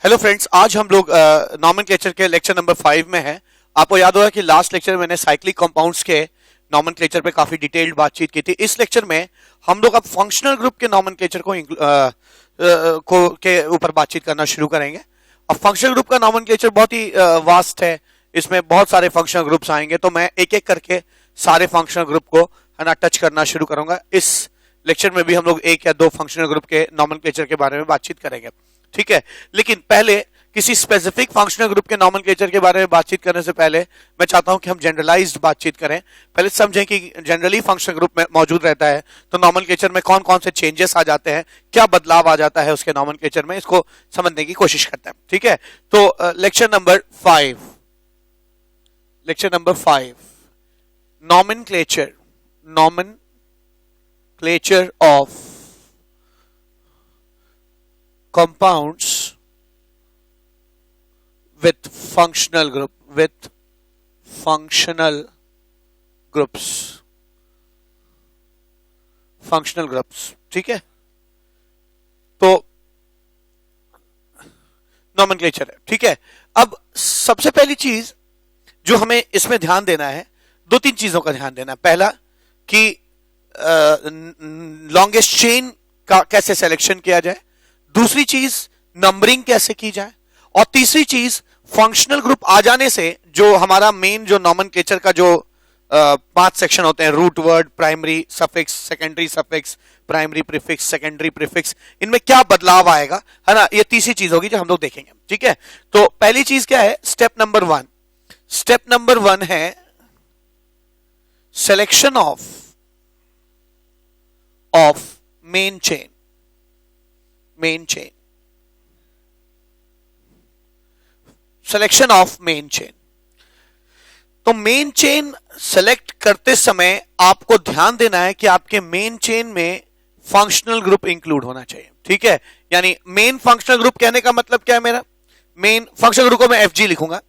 Hello friends, आज हम लोग नॉमेनक्लेचर के लेक्चर नंबर 5 में हैं। आपको याद होगा कि लास्ट लेक्चर में मैंने साइक्लिक कंपाउंड्स के नॉमेनक्लेचर पे काफी डिटेल्ड बातचीत की थी। इस लेक्चर में हम लोग अब फंक्शनल ग्रुप के नॉमेनक्लेचर को के ऊपर बातचीत करना शुरू करेंगे। अब फंक्शनल ग्रुप का नॉमेनक्लेचर बहुत ही वास्ट है, इसमें बहुत सारे फंक्शनल ग्रुप्स आएंगे, तो मैं एक एक करके सारे फंक्शनल ग्रुप को है ना टच करना शुरू करूंगा। इस लेक्चर में भी हम लोग एक या दो फंक्शनल ग्रुप के नॉमेनक्लेचर के बारे में बातचीत करेंगे, ठीक है। लेकिन पहले किसी स्पेसिफिक फंक्शनल ग्रुप के नॉमेनक्लेचर के बारे में बातचीत करने से पहले मैं चाहता हूं कि हम जनरलाइज्ड बातचीत करें। पहले समझें कि जनरली फंक्शनल ग्रुप में मौजूद रहता है तो नॉमेनक्लेचर में कौन कौन से चेंजेस आ जाते हैं, क्या बदलाव आ जाता है उसके नॉमेनक्लेचर में, इसको समझने की कोशिश करते हैं, ठीक है। तो lecture number 5 nomenclature of compounds with functional groups, ठीक है। तो नॉमेनक्लेचर है, ठीक है। अब सबसे पहली चीज जो हमें इसमें ध्यान देना है, दो तीन चीजों का ध्यान देना है। पहला कि लॉन्गेस्ट चेन का कैसे सिलेक्शन किया जाए, दूसरी चीज नंबरिंग कैसे की जाए, और तीसरी चीज फंक्शनल ग्रुप आ जाने से जो हमारा मेन जो नॉमेनक्लेचर का जो 5 सेक्शन होते हैं, root word, primary suffix, secondary suffix, primary prefix, secondary prefix, इनमें क्या बदलाव आएगा, है ना। ये तीसरी चीज होगी जो हम लोग देखेंगे, ठीक है। तो पहली चीज क्या है, स्टेप नंबर 1 है selection of main chain. Selection of main chain. तो मेन चेन सेलेक्ट करते समय आपको ध्यान देना है कि आपके मेन चेन में फंक्शनल ग्रुप इंक्लूड होना चाहिए, ठीक है। यानी मेन फंक्शनल ग्रुप कहने का मतलब क्या है, मेरा मेन फंक्शनल ग्रुप को मैं FG लिखूंगा।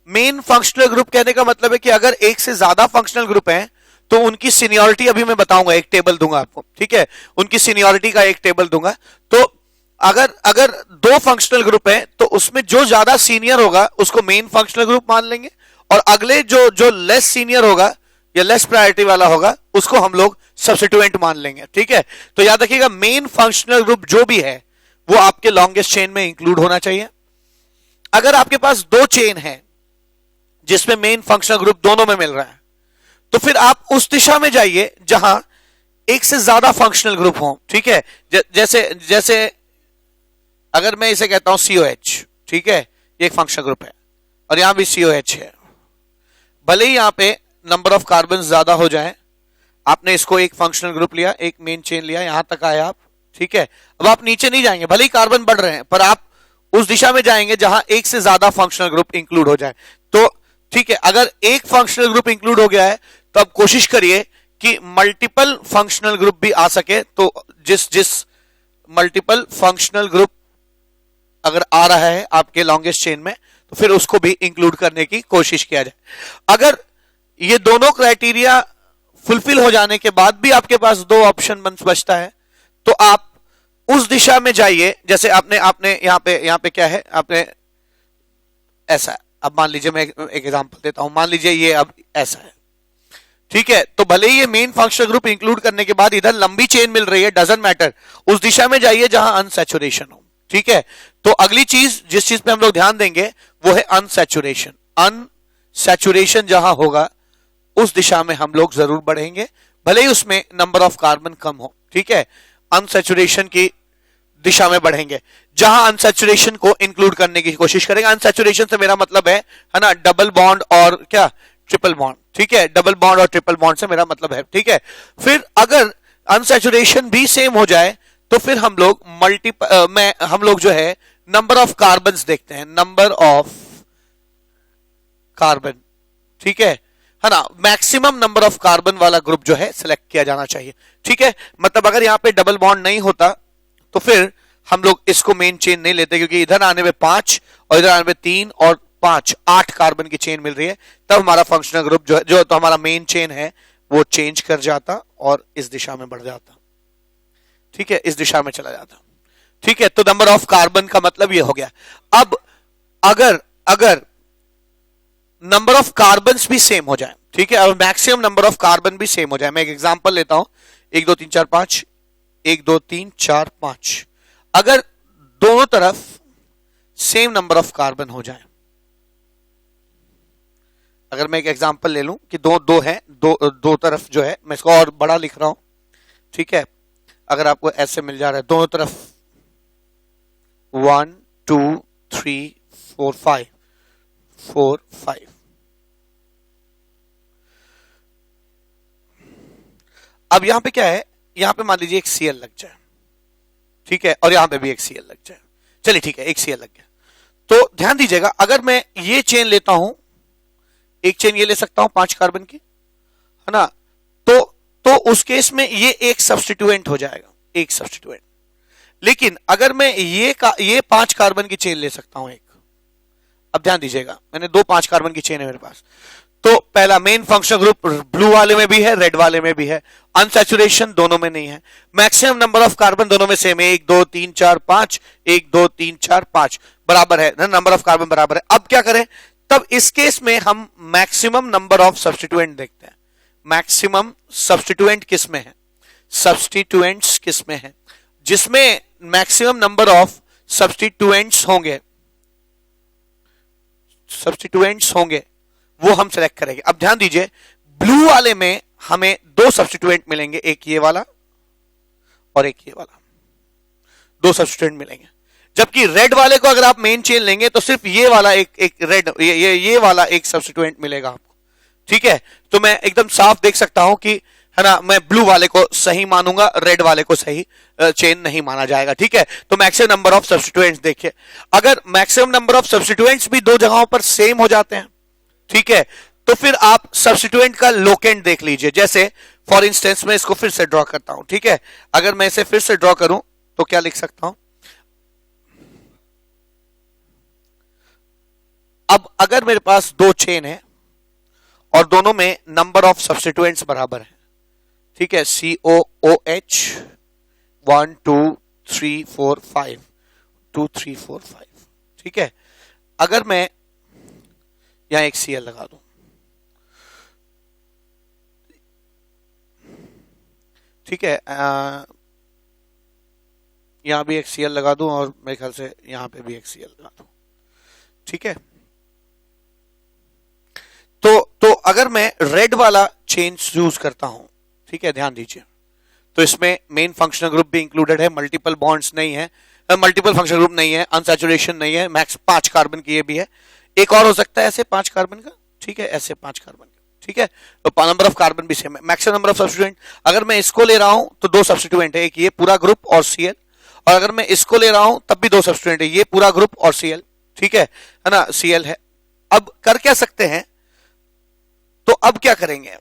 मेन फंक्शनल ग्रुप कहने का मतलब है कि अगर एक से ज्यादा फंक्शनल ग्रुप हैं तो उनकी सीनियरिटी अभी मैं बताऊंगा, एक टेबल दूंगा आपको, ठीक है। उनकी सीनियरिटी का एक टेबल दूंगा। तो अगर दो फंक्शनल ग्रुप है तो उसमें जो ज्यादा सीनियर होगा उसको मेन फंक्शनल ग्रुप मान लेंगे, और अगले जो लेस सीनियर होगा या लेस प्रायोरिटी वाला होगा उसको हम लोग सब्स्टिट्यूएंट मान लेंगे, ठीक है। तो याद रखिएगा, मेन फंक्शनल ग्रुप जो भी है वो आपके लॉन्गेस्ट चेन में इंक्लूड होना चाहिए। अगर आपके पास दो चेन है जिसमें मेन फंक्शनल ग्रुप दोनों में मिल रहा है, तो फिर आप उस दिशा में जाइए जहां एक से ज्यादा फंक्शनल ग्रुप हो, ठीक है। जैसे अगर मैं इसे कहता हूं COH, ठीक है, ये एक फंक्शनल ग्रुप है, और यहां भी COH है। भले ही यहां पे नंबर ऑफ कार्बन ज्यादा हो जाए, आपने इसको एक फंक्शनल ग्रुप लिया, एक मेन चेन लिया, यहां तक आए आप, ठीक है। अब आप नीचे नहीं जाएंगे, भले ही कार्बन बढ़ रहे हैं, पर आप उस दिशा में जाएंगे जहां एक से ज्यादा फंक्शनल ग्रुप इंक्लूड हो जाए। तो ठीक है, अगर एक फंक्शनल ग्रुप इंक्लूड हो गया है तो अब कोशिश करिए कि मल्टीपल फंक्शनल ग्रुप भी आ सके। तो जिस मल्टीपल फंक्शनल ग्रुप अगर आ रहा है आपके लॉन्गेस्ट चेन में तो फिर उसको भी इंक्लूड करने की कोशिश किया जाए। अगर ये दोनों क्राइटेरिया फुलफिल हो जाने के बाद भी आपके पास दो ऑप्शन बचता है तो आप उस दिशा में जाइए। जैसे आपने यहां पे क्या है, आपने ऐसा, अब मान लीजिए मैं एक एग्जांपल देता हूं, मान लीजिए ये अब ऐसा है, ठीक है। तो भले ही ये मेन फंक्शनल ग्रुप इंक्लूड करने के बाद इधर लंबी चेन मिल रही है, डजंट मैटर, उस दिशा में जाइए जहां अनसैचुरेशन हो, ठीक है। तो अगली चीज जिस चीज पे हम लोग ध्यान देंगे वो है अनसैचुरेशन। अनसैचुरेशन जहां होगा उस दिशा में हम लोग जरूर बढ़ेंगे, भले ही उसमें नंबर ऑफ कार्बन कम हो, ठीक है। अनसैचुरेशन की दिशा में बढ़ेंगे, जहां अनसैचुरेशन को इंक्लूड करने की कोशिश करेंगे। अनसैचुरेशन से मेरा मतलब है ना डबल बॉन्ड और क्या, ट्रिपल बॉन्ड, ठीक है। डबल बॉन्ड और ट्रिपल बॉन्ड से मेरा मतलब है, ठीक है। फिर अगर अनसैचुरेशन भी सेम हो जाए तो फिर हम लोग जो है नंबर ऑफ कार्बन देखते हैं, नंबर ऑफ कार्बन, ठीक है ना। मैक्सिमम नंबर ऑफ कार्बन वाला ग्रुप जो है सिलेक्ट किया जाना चाहिए, ठीक है। मतलब अगर यहां पे डबल बॉन्ड नहीं होता तो फिर हम लोग इसको मेन चेन नहीं लेते, क्योंकि इधर आने में 5 और इधर आने में 3 और 5, 8 कार्बन की चेन मिल रही है, तब हमारा फंक्शनल ग्रुप जो तो हमारा मेन चेन है वो चेंज कर जाता और इस दिशा में बढ़ जाता, ठीक है, इस दिशा में चला जाता। ठीक है, तो नंबर ऑफ कार्बन का मतलब ये हो गया। अब अगर अगर नंबर ऑफ कार्बन भी सेम हो जाए, ठीक है, और मैक्सिमम नंबर ऑफ कार्बन भी सेम हो जाए, मैं एक एग्जांपल लेता हूं, 1 2 3 4 5, 1 2 3 4 5, अगर दोनों तरफ सेम नंबर ऑफ कार्बन हो जाए, अगर मैं एक एग्जांपल ले लूं कि दो है, दो तरफ जो है, मैं इसको और बड़ा लिख रहा हूं, ठीक है, अगर आपको ऐसे मिल जा रहा है दोनों तरफ 1 2 3 4 5 4 5, अब यहां पे क्या है, यहां पे मान लीजिए एक Cl लग जाए, ठीक है, और यहां पे भी एक Cl लग जाए, चलिए ठीक है, एक Cl लग गया, तो ध्यान दीजिएगा, अगर मैं ये चेन लेता हूं, एक चेन ये ले सकता हूं 5 कार्बन की, है ना, तो उस केस में ये एक सब्स्टिट्यूएंट हो जाएगा, एक सब्स्टिट्यूएंट। लेकिन अगर मैं ये 5 कार्बन की चेन ले सकता हूं एक, अब ध्यान दीजिएगा, मैंने 2 5 कार्बन की चेन है मेरे पास, तो पहला मेन फंक्शनल ग्रुप ब्लू वाले में भी है, रेड वाले में भी है, अनसैचुरेशन दोनों में नहीं है, मैक्सिमम नंबर ऑफ कार्बन दोनों में सेम है, 1 2 3 4 5, 1 2 3 4 5 बराबर है, नंबर ऑफ कार्बन बराबर है। अब क्या करें, तब इस केस में हम मैक्सिमम नंबर ऑफ सब्स्टिट्यूएंट देखते हैं, मैक्सिमम सब्स्टिट्यूएंट किस में है, सब्स्टिट्यूएंट्स किस में है, जिसमें मैक्सिमम नंबर ऑफ सब्स्टिट्यूएंट्स होंगे वो हम सेलेक्ट करेंगे। अब ध्यान दीजिए, ब्लू वाले में हमें 2 सब्स्टिट्यूएंट मिलेंगे, एक ये वाला और एक ये वाला, 2 सब्स्टिट्यूएंट मिलेंगे, जबकि रेड वाले को अगर आप मेन चेन लेंगे तो सिर्फ ये वाला एक रेड ये वाला एक सब्स्टिट्यूएंट मिलेगा आपको, ठीक है, तो मैं एकदम साफ देख सकता हूं कि, है ना, मैं ब्लू वाले को सही मानूंगा, रेड वाले को सही चेन नहीं माना जाएगा, ठीक है। तो मैक्सिमम नंबर ऑफ सब्स्टिट्यूएंट्स देखिए, अगर मैक्सिमम नंबर ऑफ सब्स्टिट्यूएंट्स भी 2 जगहों पर सेम हो जाते हैं, ठीक है, तो फिर आप सब्स्टिट्यूएंट का लोकेंट देख लीजिए, जैसे फॉर इंस्टेंस मैं इसको फिर से ड्रॉ करता हूं, ठीक है, अगर मैं इसे फिर से ड्रॉ करूं तो क्या लिख सकता हूं, अब अगर मेरे पास 2 चेन है और दोनों में नंबर ऑफ सब्स्टिट्यूएंट्स बराबर है, ठीक है, COOH 1 2 3 4 5 2 3 4 5, ठीक है, अगर मैं यहां एक Cl लगा दूं, ठीक है, यहां भी एक Cl लगा दूं और मेरे ख्याल से यहां पे भी एक Cl लगा दूं, ठीक है, तो अगर मैं रेड वाला चेन यूज करता हूं, ठीक है, ध्यान दीजिए, तो इसमें मेन फंक्शनल ग्रुप भी इंक्लूडेड है, मल्टीपल बॉन्ड्स नहीं है, मल्टीपल फंक्शनल ग्रुप नहीं है, अनसैचुरेशन नहीं है, मैक्स 5 कार्बन की ये भी है, एक और हो सकता है ऐसे 5 कार्बन का, ठीक है, ऐसे 5 कार्बन का, ठीक है, तो नंबर ऑफ कार्बन भी सेम है, मैक्सिमम नंबर ऑफ सब्स्टिट्यूएंट, अगर मैं इसको ले रहा हूं तो 2 सब्स्टिट्यूएंट है, एक ये पूरा ग्रुप और Cl, और अगर मैं इसको ले रहा हूं तब भी 2 सब्स्टिट्यूएंट है, ये पूरा ग्रुप और Cl, ठीक है ना, Cl है। अब कर क्या सकते हैं, तो अब क्या करेंगे,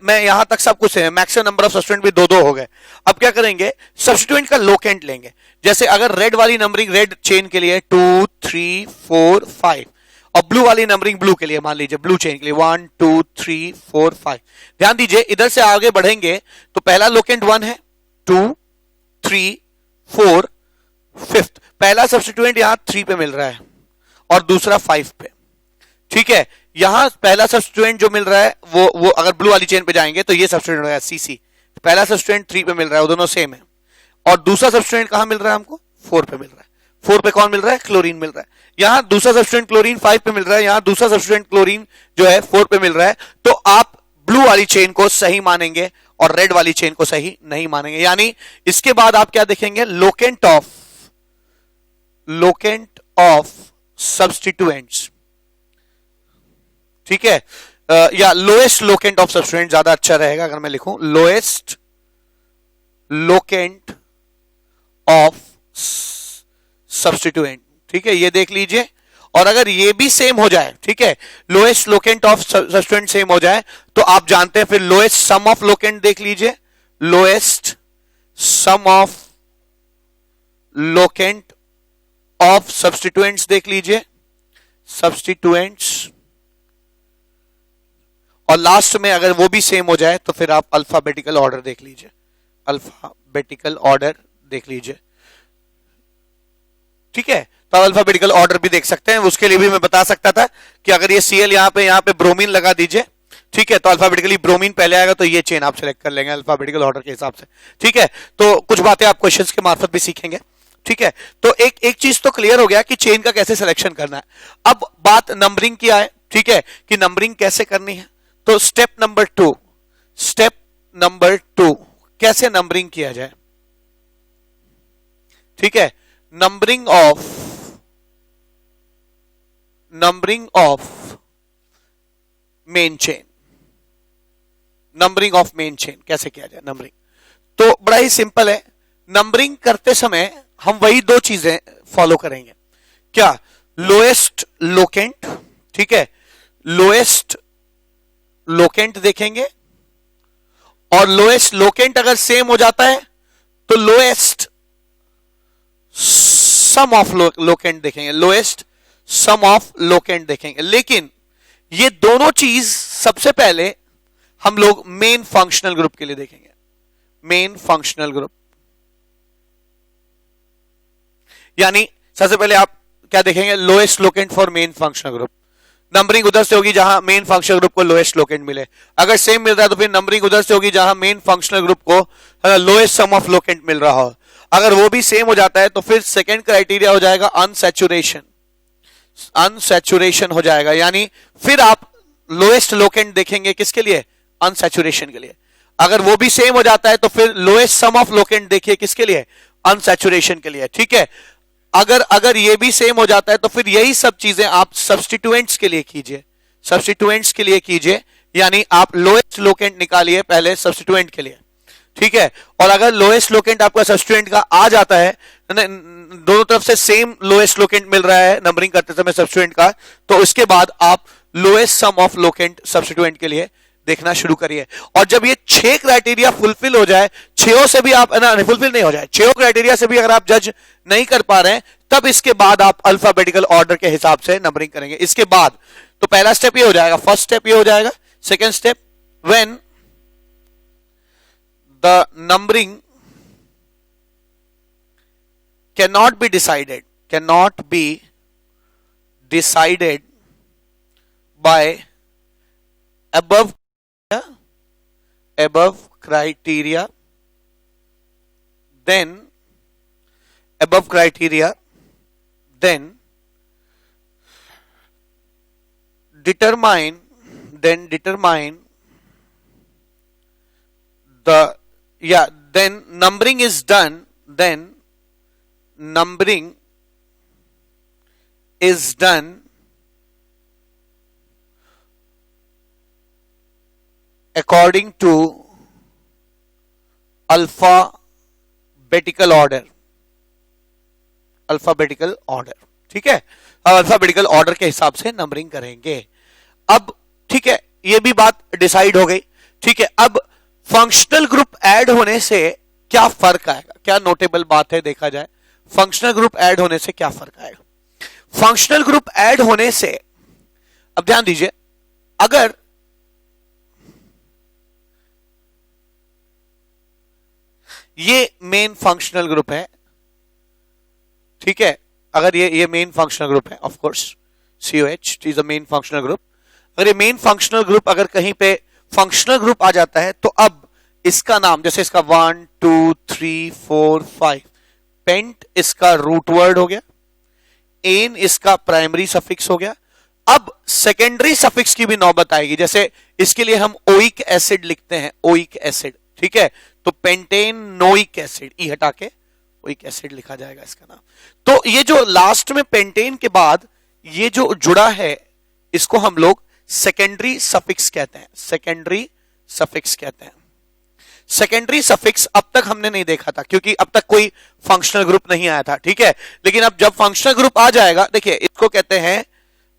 मैं यहां तक सब कुछ है, मैक्सिमम नंबर ऑफ सब्स्टिट्यूएंट भी 2 हो गए, अब क्या करेंगे, सब्स्टिट्यूएंट का लोकेंट लेंगे, जैसे अगर रेड वाली नंबरिंग रेड चेन के लिए 2 3 4 5 और ब्लू वाली नंबरिंग ब्लू के लिए, मान लीजिए ब्लू चेन के लिए 1 2 3 4 5, ध्यान दीजिए इधर से आगे बढ़ेंगे तो पहला लोकेंट 1 है, 2 3 4 5th, पहला सब्स्टिट्यूएंट यहां 3 पे मिल रहा है और दूसरा 5 पे, ठीक है, यहां पहला सब्स्टिट्यूएंट जो मिल रहा है वो अगर ब्लू वाली चेन पे जाएंगे तो ये सब्स्टिट्यूएंट होगा CC, पहला सब्स्टिट्यूएंट 3 पे मिल रहा है, वो दोनों सेम है, और दूसरा सब्स्टिट्यूएंट कहां मिल रहा है हमको, 4 पे मिल रहा है, 4 पे कौन मिल रहा है, क्लोरीन मिल रहा है, यहां दूसरा सब्स्टिट्यूएंट क्लोरीन 5 पे मिल रहा है, यहां दूसरा सब्स्टिट्यूएंट क्लोरीन जो है 4 पे मिल रहा है, तो आप ब्लू वाली चेन को सही मानेंगे और रेड वाली चेन को सही नहीं मानेंगे, यानी इसके बाद आप क्या देखेंगे, लोकेंट ऑफ सब्स्टिट्यूएंट्स, ठीक है, या लोएस्ट लोकेंट ऑफ सब्स्टिट्यूएंट ज्यादा अच्छा रहेगा अगर मैं लिखूं, लोएस्ट लोकेंट ऑफ सब्स्टिट्यूएंट, ठीक है, ये देख लीजिए, और अगर ये भी सेम हो जाए, ठीक है, lowest locant of substituent same हो जाए, तो आप जानते हैं फिर लोएस्ट सम ऑफ लोकेंट देख लीजिए, lowest sum of locant of substituents देख लीजिए, सब्स्टिट्यूएंट्स, और लास्ट में अगर वो भी सेम हो जाए तो फिर आप अल्फाबेटिकल ऑर्डर देख लीजिए, अल्फाबेटिकल ऑर्डर देख लीजिए, ठीक है, तो अल्फाबेटिकल ऑर्डर भी देख सकते हैं। उसके लिए भी मैं बता सकता था कि अगर ये Cl यहाँ पे ब्रोमीन लगा दीजिए, ठीक है, तो अल्फाबेटिकली ब्रोमीन पहले आएगा, तो ये चेन आप सेलेक्ट कर लेंगे अल्फाबेटिकल ऑर्डर के हिसाब से। ठीक है, तो कुछ बातें आप क्वेश्चंस के मार्फत भी सीखेंगे। ठीक है, तो एक चीज तो क्लियर हो गया कि चेन का कैसे सिलेक्शन करना है। अब बात नंबरिंग की आए, ठीक है, कि नंबरिंग कैसे करनी है। तो स्टेप नंबर टू कैसे नंबरिंग किया जाए। ठीक है, numbering of main chain, numbering of main chain कैसे किया जाए नंबरिंग। तो बड़ा ही सिंपल है। नंबरिंग करते समय हम वही दो चीजें फॉलो करेंगे। क्या? लोएस्ट लोकेंट, ठीक है, लोएस्ट लोकेंट देखेंगे, और लोएस्ट लोकेंट अगर सेम हो जाता है तो लोएस्ट सम ऑफ लोकेंट देखेंगे, लोएस्ट सम ऑफ लोकेंट देखेंगे। लेकिन ये दोनों चीज सबसे पहले हम लोग मेन फंक्शनल ग्रुप के लिए देखेंगे। मेन फंक्शनल ग्रुप यानी सबसे पहले आप क्या देखेंगे? Lowest locant for main functional group. Numbering उधर से होगी जहां मेन फंक्शनल ग्रुप को लोएस्ट लोकेंट मिले। अगर सेम मिल रहा है तो फिर नंबरिंग उधर से होगी जहां मेन फंक्शनल ग्रुप को लोएस्ट सम ऑफ लोकेंट मिल रहा हो। अगर वो भी सेम हो जाता है तो फिर सेकंड क्राइटेरिया हो जाएगा अनसैचुरेशन, अनसैचुरेशन हो जाएगा। यानी फिर आप लोएस्ट लोकेंट देखेंगे किसके लिए? अनसैचुरेशन के लिए। अगर वो भी सेम हो जाता है तो फिर लोएस्ट सम ऑफ लोकेंट देखिए किसके लिए? अनसैचुरेशन के लिए। ठीक है, अगर ये भी सेम हो जाता है तो फिर यही सब चीजें आप सब्स्टिट्यूएंट्स के लिए कीजिए, सब्स्टिट्यूएंट्स के लिए कीजिए। यानी आप लोएस्ट लोकेंट निकालिए पहले सब्स्टिट्यूएंट के लिए। ठीक है, और अगर लोएस्ट लोकेंट आपका सब्स्टिट्यूएंट का आ जाता है, दोनों तरफ से सेम लोएस्ट लोकेंट मिल रहा है नंबरिंग करते समय सब्स्टिट्यूएंट का, तो उसके बाद आप lowest sum of locant substituent के लिए देखना शुरू करिए। और जब ये 6 क्राइटेरिया फुलफिल हो जाए, 6 से भी आप फुलफिल नहीं हो जाए, 6 क्राइटेरिया से भी अगर आप जज नहीं कर पा रहे हैं, तब इसके बाद आप अल्फाबेटिकल ऑर्डर के हिसाब से नंबरिंग करेंगे। इसके बाद तो पहला स्टेप ये हो जाएगा, फर्स्ट स्टेप ये हो जाएगा। Second step, when the numbering cannot be decided by above criteria, then determine then numbering is done, according to alphabetical order। ठीक है, अब अल्फाबेटिकल ऑर्डर के हिसाब से नंबरिंग करेंगे। अब ठीक है, ये भी बात डिसाइड हो गई। ठीक है, अब फंक्शनल ग्रुप ऐड होने से क्या फर्क आएगा? क्या नोटेबल बात है देखा जाए, फंक्शनल ग्रुप ऐड होने से क्या फर्क आएगा? फंक्शनल ग्रुप ऐड होने से, अब ध्यान दीजिए, अगर ये मेन फंक्शनल ग्रुप है, ठीक है, अगर ये मेन फंक्शनल ग्रुप है, of course COH is a main functional group. अगर ये मेन फंक्शनल ग्रुप अगर कहीं पे फंक्शनल ग्रुप आ जाता है तो अब इसका नाम, जैसे इसका 1 2 3 4 5, पेंट इसका रूट वर्ड हो गया, एन इसका प्राइमरी सफिक्स हो गया। अब सेकेंडरी सफिक्स की भी नौबत आएगी। जैसे इसके लिए हम ओइक एसिड लिखते हैं, ओइक एसिड, ठीक है, तो पेंटेन नोइक एसिड, ई हटा के ओइक एसिड लिखा जाएगा इसका नाम। तो ये जो लास्ट में पेंटेन के बाद ये जो जुड़ा है, इसको हम लोग सेकेंडरी सफिक्स कहते हैं, सेकेंडरी सफिक्स कहते हैं। सेकेंडरी सफिक्स अब तक हमने नहीं देखा था क्योंकि अब तक कोई फंक्शनल ग्रुप नहीं आया था, ठीक है, लेकिन अब जब फंक्शनल ग्रुप आ जाएगा, देखिए इसको कहते हैं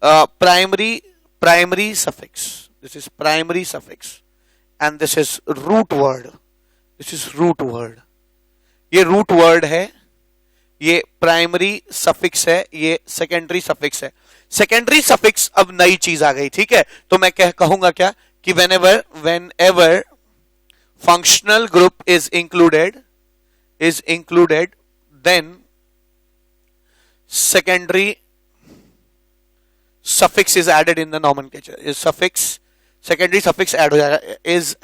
primary suffix, this is primary suffix and this is root word, this is root word, ये रूट वर्ड है, ये प्राइमरी सफिक्स है, ये सेकेंडरी सफिक्स है। सेकेंडरी सफिक्स अब नई चीज आ गई, ठीक है, तो मैं कहूंगा क्या कि whenever functional group is included, then secondary suffix is added in the nomenclature. is suffix secondary suffix add हो जाएगा, is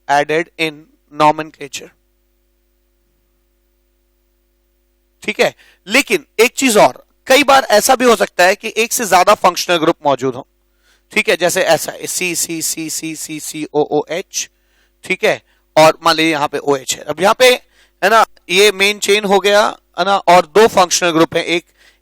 added in nomenclature. ठीक है, लेकिन एक चीज और, कई बार ऐसा भी हो सकता है कि एक से ज्यादा फंक्शनल ग्रुप मौजूद हो. ठीक है, जैसे ऐसा सी सी सी सी सी सी ओ ओ एच. ठीक है, और मान लीजिए यहाँ पे ओ एच है. अब यहाँ पे है ना, ये मेन चेन हो गया है ना, और दो फंक्शनल ग्रुप है.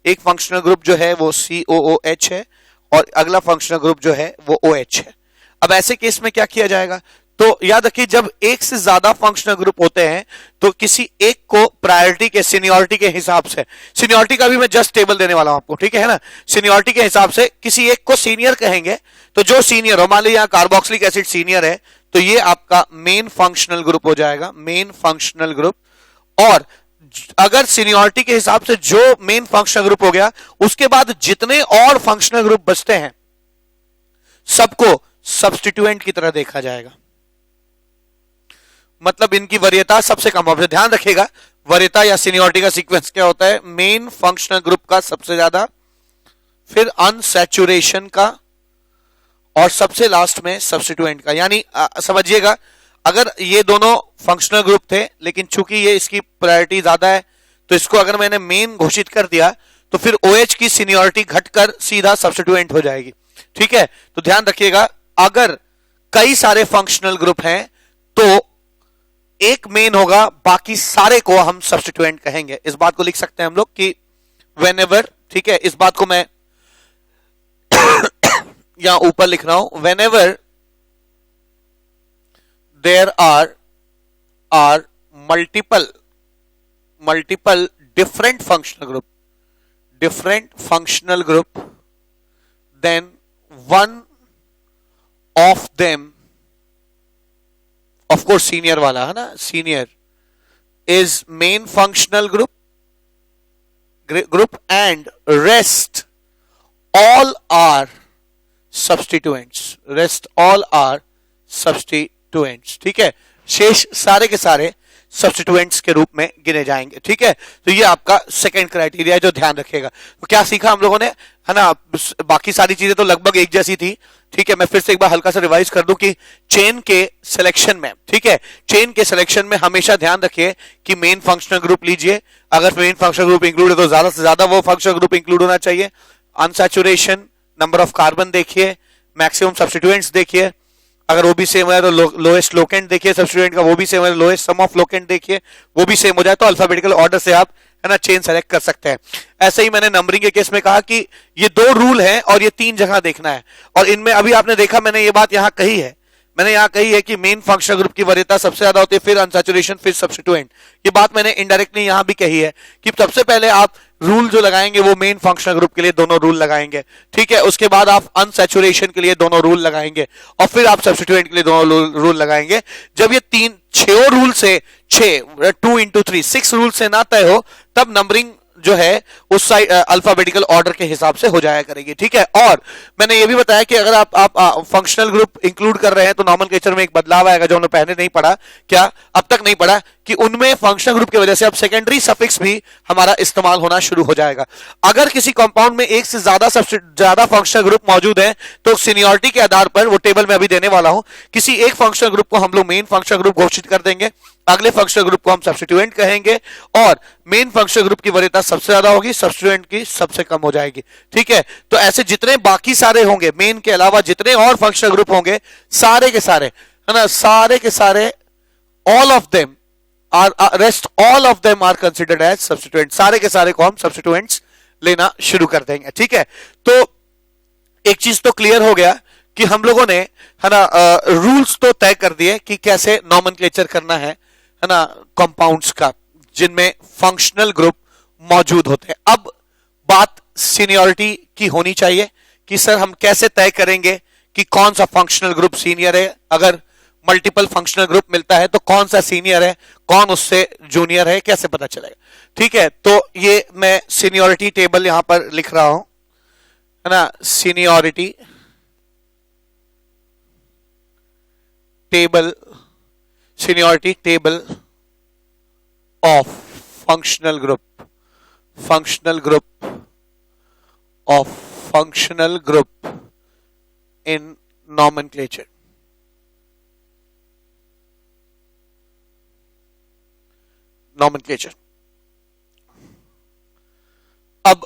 एक फंक्शनल ग्रुप जो है वो सी ओ ओ एच है, और अगला फंक्शनल ग्रुप जो है वो ओ एच है. अब ऐसे केस में क्या किया जाएगा? तो याद रखिए, जब एक से ज्यादा फंक्शनल ग्रुप होते हैं तो किसी एक को प्रायोरिटी के, सीनियरिटी के हिसाब से, सीनियरिटी का भी मैं जस्ट टेबल देने वाला हूं आपको. ठीक है ना, सीनियरिटी के हिसाब से किसी एक को सीनियर कहेंगे. तो जो सीनियर हो, मान लीजिए यहां कार्बोक्सिलिक एसिड सीनियर है, तो ये आपका मेन फंक्शनल ग्रुप हो जाएगा, मेन फंक्शनल ग्रुप. और अगर सीनियरिटी के हिसाब से जो मेन फंक्शनल ग्रुप हो गया, उसके बाद जितने और फंक्शनल ग्रुप बचते हैं सबको सब्स्टिट्यूएंट की तरह देखा जाएगा. मतलब इनकी वरीयता सबसे कम हो. ध्यान रखिएगा, वरीयता या सीनियरिटी का सीक्वेंस क्या होता है? मेन फंक्शनल ग्रुप का सबसे ज्यादा, फिर अनसैचुरेशन का, और सबसे लास्ट में सब्स्टिट्यूएंट का. यानी समझिएगा, अगर ये दोनों फंक्शनल ग्रुप थे, लेकिन चूंकि ये इसकी प्रायोरिटी ज्यादा है, तो इसको अगर मैंने मेन घोषित कर दिया, तो फिर OH की सीनियरिटी घटकर सीधा सब्स्टिट्यूएंट हो जाएगी. ठीक है, तो ध्यान रखिएगा, अगर कई सारे फंक्शनल ग्रुप हैं तो एक मेन होगा, बाकी सारे को हम सब्स्टिट्यूएंट कहेंगे. इस बात को लिख सकते हैं हम लोग कि whenever, ठीक है, इस बात को मैं यहां ऊपर लिख रहा हूं, whenever there are multiple different functional group, then one of them, of course senior वाला है ना, senior is main functional group and rest all are substituents. ठीक है, शेष सारे के सारे सब्स्टिट्यूएंट्स के रूप में गिने जाएंगे. ठीक है, तो ये आपका सेकंड क्राइटेरिया है जो ध्यान रखेगा. तो क्या सीखा हम लोगों ने, है ना? बाकी सारी चीजें तो लगभग एक जैसी थी. ठीक है, मैं फिर से एक बार हल्का सा रिवाइज कर दूं कि चेन के सिलेक्शन में, ठीक है, चेन के सिलेक्शन में हमेशा ध्यान रखिए कि मेन फंक्शनल ग्रुप लीजिए. अगर मेन फंक्शनल ग्रुप इंक्लूड है तो ज्यादा से ज्यादा वो फंक्शनल ग्रुप इंक्लूड होना चाहिए. अनसैचुरेशन, नंबर ऑफ कार्बन देखिए, मैक्सिमम सब्स्टिट्यूएंट्स देखिए, अगर वो भी सेम है तो लोएस्ट लोकेंट देखिए सब्स्टिट्यूएंट का, वो भी सेम है, लोएस्ट सम ऑफ लोकेंट देखिए, वो भी सेम हो जाए, तो अल्फाबेटिकल ऑर्डर से आप, है ना, चेन सेलेक्ट कर सकते हैं. ऐसे ही मैंने नंबरिंग के केस में कहा कि ये दो रूल हैं और ये तीन जगह देखना है. और इनमें अभी आपने देखा, मैंने ये बात यहां कही है, कि मेन फंक्शनल ग्रुप की वरीयता सबसे ज्यादा होती है, फिर अनसैचुरेशन, फिर सब्स्टिट्यूएंट. ये बात मैंने इनडायरेक्टली यहां भी कही है कि सबसे पहले आप रूल जो लगाएंगे वो मेन फंक्शनल ग्रुप के लिए दोनों रूल लगाएंगे. ठीक है, उसके बाद आप अनसैचुरेशन के लिए दोनों रूल लगाएंगे, और फिर आप सब्स्टिट्यूएंट के लिए दोनों रूल लगाएंगे. जब ये छह रूल से 2 into 3 6 रूल से ना तय हो, तब नंबरिंग जो है उस साइड अल्फाबेटिकल ऑर्डर के हिसाब से हो जाया करेगी. ठीक है, और मैंने ये भी बताया कि अगर आप फंक्शनल ग्रुप इंक्लूड कर रहे हैं तो नॉमेनक्लेचर में एक बदलाव आएगा जो हमने पहले नहीं पढ़ा. क्या अब तक नहीं पढ़ा? कि उनमें फंक्शनल ग्रुप की वजह से अब सेकेंडरी सफिक्स भी हमारा इस्तेमाल होना शुरू हो जाएगा. अगर किसी कंपाउंड में एक से ज्यादा फंक्शनल ग्रुप मौजूद है तो सीनियरिटी के आधार पर, वो टेबल में अभी देने वाला हूं, किसी एक फंक्शनल ग्रुप को हम लोग मेन फंक्शनल ग्रुप घोषित कर देंगे, अगले फंक्शनल ग्रुप को हम सब्स्टिट्यूएंट कहेंगे, और मेन फंक्शनल ग्रुप की वरीयता सबसे ज्यादा होगी, सब्स्टिट्यूएंट की सबसे कम हो जाएगी. ठीक है, तो ऐसे जितने बाकी सारे होंगे, मेन के अलावा जितने और फंक्शनल ग्रुप होंगे, सारे के सारे, है ना, सारे के सारे, all of them are considered as substituents. सारे के सारे को हम सब्स्टिट्यूएंट्स लेना शुरू कर देंगे. ठीक है, तो एक चीज तो क्लियर हो गया कि हम लोगों ने, है ना, रूल्स तो तय कर दिए कि कैसे नॉमेनक्लेचर करना है ना, कंपाउंड्स का जिनमें फंक्शनल ग्रुप मौजूद होते हैं. अब बात सीनियरिटी की होनी चाहिए कि सर हम कैसे तय करेंगे कि कौन सा फंक्शनल ग्रुप सीनियर है. अगर मल्टीपल फंक्शनल ग्रुप मिलता है तो कौन सा सीनियर है, कौन उससे जूनियर है, कैसे पता चलेगा? ठीक है, तो ये मैं सीनियरिटी टेबल यहां पर लिख रहा हूं, है ना, seniority table of functional group functional group in nomenclature. अब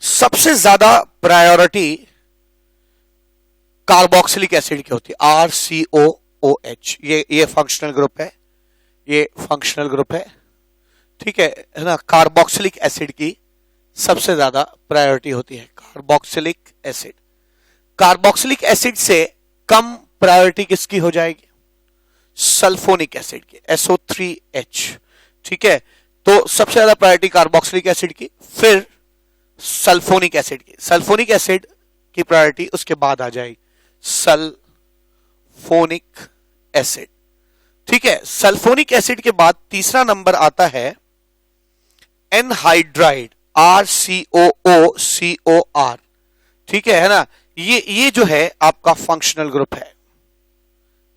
सबसे ज्यादा प्रायोरिटी कार्बोक्सिलिक एसिड की होती है, RCOOH। ये फंक्शनल ग्रुप है, ये फंक्शनल ग्रुप है, ठीक है ना। कार्बोक्सिलिक एसिड की सबसे ज्यादा प्रायोरिटी होती है, कार्बोक्सिलिक एसिड से कम प्रायोरिटी किसकी हो जाएगी? सल्फोनिक एसिड की, SO3H, ठीक है। तो सबसे ज्यादा प्रायोरिटी कार्बोक्सिलिक एसिड की, फिर सल्फोनिक एसिड की। सल्फोनिक एसिड की प्रायोरिटी उसके बाद आ जाएगी सल्फोनिक एसिड, ठीक है। सल्फोनिक एसिड के बाद तीसरा नंबर आता है एनहाइड्राइड, RCOOCOR, ठीक है ना। ये जो है आपका फंक्शनल ग्रुप है,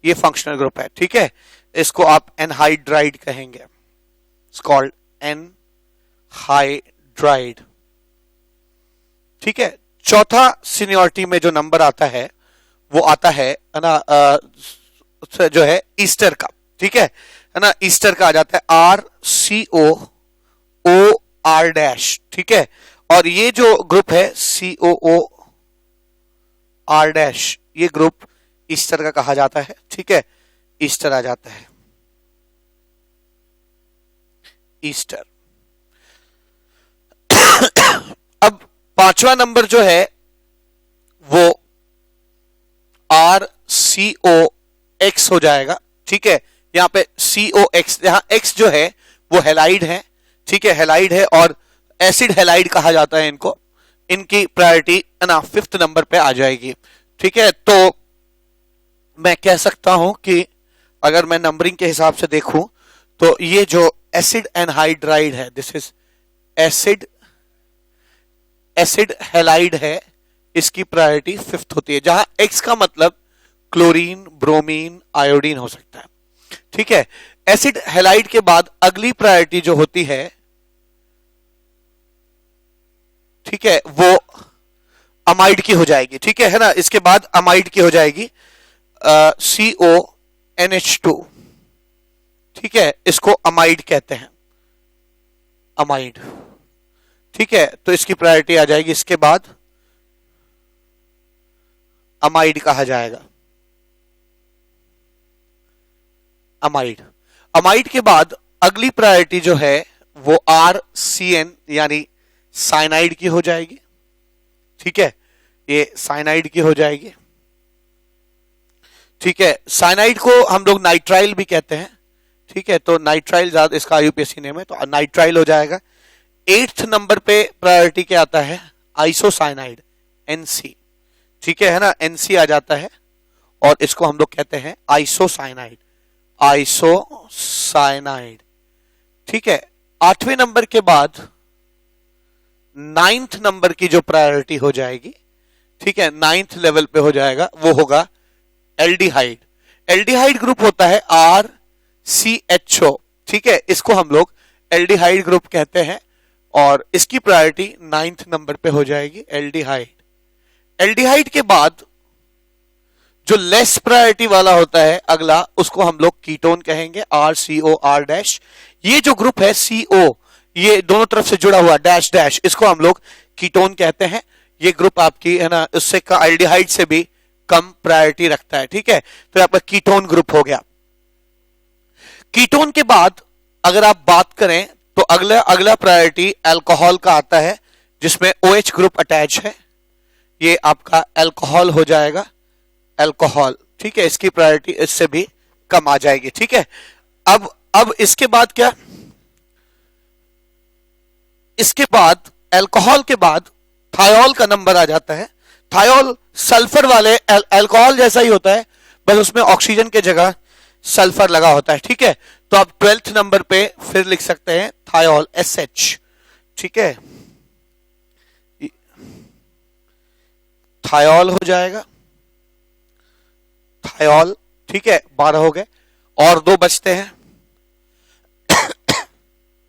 ये फंक्शनल ग्रुप है, ठीक है। इसको आप एनहाइड्राइड कहेंगे, इट्स कॉल्ड एनहाइड्राइड, ठीक है। चौथा सीनियरिटी में जो नंबर आता है वो आता है ना जो है ईस्टर का, ठीक है ना। ईस्टर का आ जाता है RCOOR', ठीक है। और ये जो ग्रुप है COOR', ये ग्रुप ईस्टर का कहा जाता है, ठीक है। ईस्टर आ जाता है, ईस्टर। अब पांचवा नंबर जो है वो RCOX हो जाएगा, ठीक है। यहां पे COX, यहां X जो है वो हेलाइड है, ठीक है, हेलाइड है और एसिड हेलाइड कहा जाता है इनको। इनकी प्रायोरिटी ना 5th नंबर पे आ जाएगी, ठीक है। तो मैं कह सकता हूं कि अगर मैं नंबरिंग के हिसाब से देखूं तो ये जो एसिड एनहाइड्राइड है, दिस इज एसिड हेलाइड है, इसकी प्रायोरिटी 5th होती है, जहां X का मतलब क्लोरीन, ब्रोमीन, आयोडीन हो सकता है, ठीक है। एसिड हेलाइड के बाद अगली प्रायोरिटी जो होती है, ठीक है, वो अमाइड की हो जाएगी, ठीक है ना। इसके बाद अमाइड की हो जाएगी CONH2, ठीक है। इसको अमाइड कहते हैं, अमाइड, ठीक है। तो इसकी प्रायोरिटी आ जाएगी, इसके बाद अमाइड कहा जाएगा, अमाइड। अमाइड के बाद अगली प्रायोरिटी जो है वो RCN यानी साइनाइड की हो जाएगी, ठीक है। ये साइनाइड की हो जाएगी, ठीक है। साइनाइड को हम लोग नाइट्राइल भी कहते हैं, ठीक है। तो नाइट्राइल ज्यादा इसका IUPAC नेम है, तो नाइट्राइल हो जाएगा। 8th नंबर पे प्रायोरिटी क्या आता है? आइसोसाइनाइड, NC, ठीक है ना। NC आ जाता है और इसको हम लोग कहते हैं आइसोसाइनाइड, आइसोसाइनाइड, ठीक है। 8वें नंबर के बाद 9th नंबर की जो प्रायोरिटी हो जाएगी, ठीक है, 9th लेवल पे हो जाएगा, वो होगा एल्डिहाइड। एल्डिहाइड ग्रुप होता है RCHO, ठीक है। इसको हम लोग एल्डिहाइड ग्रुप कहते हैं और इसकी प्रायोरिटी 9th नंबर पे हो जाएगी, एल्डिहाइड। एल्डिहाइड के बाद जो लेस प्रायोरिटी वाला होता है अगला, उसको हम लोग कीटोन कहेंगे, RCOR'। ये जो ग्रुप है CO, ये दोनों तरफ से जुड़ा हुआ डैश डैश, इसको हम लोग कीटोन कहते हैं। ये ग्रुप आपकी है ना, उससे का एल्डिहाइड से भी कम प्रायोरिटी रखता है, ठीक है। तो आपका कीटोन ग्रुप हो गया। कीटोन के बाद अगर आप बात करें तो अगला प्रायोरिटी अल्कोहल का आता है, जिसमें OH ग्रुप अटैच है, ये आपका अल्कोहल हो जाएगा, अल्कोहल, ठीक है। इसकी प्रायोरिटी इससे भी कम आ जाएगी, ठीक है। अब इसके बाद क्या? इसके बाद अल्कोहल के बाद थायोल का नंबर आ जाता है। थायोल सल्फर वाले अल्कोहल जैसा ही होता है, बस उसमें ऑक्सीजन के जगह सल्फर लगा होता है, ठीक है। तो आप 12th नंबर पे फिर लिख सकते हैं थायोल, SH, ठीक है। थायोल हो जाएगा, थायोल, ठीक है। 12 हो गए और 2 बचते हैं।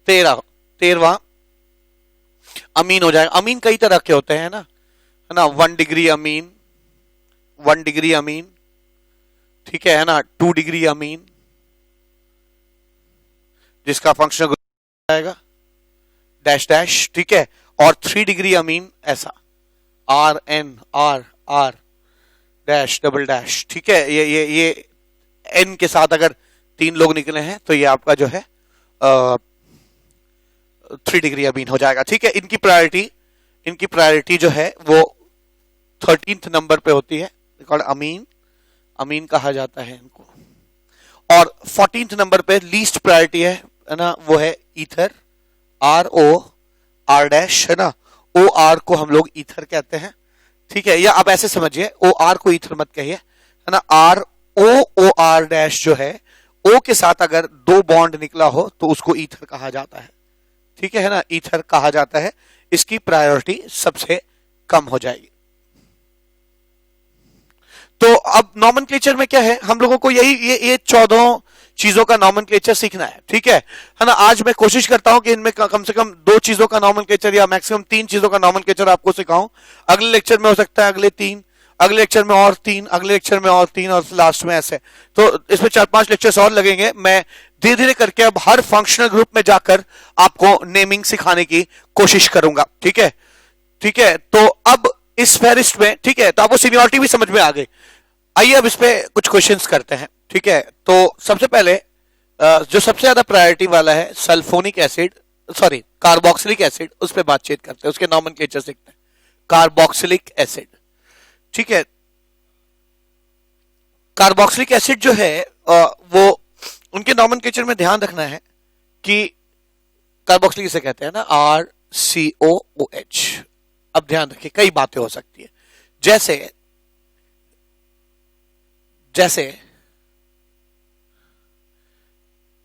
13वां अमीन हो जाएगा। अमीन कई तरह के होते हैं ना, है ना, 1 डिग्री अमीन, 1 डिग्री अमीन, ठीक है ना, 2 डिग्री अमीन जिसका फंक्शनल ग्रुप आएगा डैश डैश, ठीक है, और 3 डिग्री अमीन ऐसा R N R R dash double dash, ठीक है। ये एन के साथ अगर 3 लोग निकले हैं तो ये आपका जो है 3 डिग्री अमीन हो जाएगा, ठीक है। इनकी प्रायोरिटी जो है वो 13th नंबर पे होती है, रिकॉर्ड अमीन कहा जाता है इनको। और 14th नंबर पे लीस्ट प्रायोरिटी है ना, वो है ईथर, आर डैश, है ना, ओ आर को हम लोग ईथर कहते हैं, ठीक है। या आप ऐसे समझिए, ओ आर को ईथर मत कहिए, है ना, ओ आर डैश जो है, ओ के साथ अगर 2 बॉन्ड निकला हो तो उसको ईथर कहा जाता है, ठीक है ना, ईथर कहा जाता है। इसकी प्रायोरिटी सबसे कम हो जाएगी। तो अब नॉमेनक्लेचर में क्या है, हम लोगों को ये 14 चीजों का नॉमेनक्लेचर सीखना है, ठीक है ना। आज मैं कोशिश करता हूं कि इनमें कम से कम 2 चीजों का नॉमेनक्लेचर या मैक्सिमम 3 चीजों का नॉमेनक्लेचर आपको सिखाऊं। अगले लेक्चर में हो सकता है अगले 3, अगले लेक्चर में और 3, अगले लेक्चर में और 3, और लास्ट में ऐसे। तो इसमें 4-5 लेक्चर्स और लगेंगे। मैं धीरे धीरे करके अब हर फंक्शनल ग्रुप में जाकर आपको नेमिंग सिखाने की कोशिश करूंगा, ठीक है, ठीक है। तो अब इस फेरिस्ट में, ठीक है, तो आपको सीनियरिटी भी समझ में आ गई। आइए अब इस पे कुछ क्वेश्चंस करते हैं, ठीक है। तो सबसे पहले जो सबसे ज्यादा प्रायोरिटी वाला है sulphonic acid, sorry carboxylic acid, उस पर बातचीत करते हैं, उसके नॉमेनक्लेचर सीखते हैं। कार्बोक्सिलिक एसिड, ठीक है। कार्बोक्सिलिक एसिड जो है वो उनके नॉमेनक्लेचर में ध्यान रखना है कि कार्बोक्सिलिक इसे कहते हैं ना, RCOOH। अब ध्यान रखिए, कई बातें हो सकती है, जैसे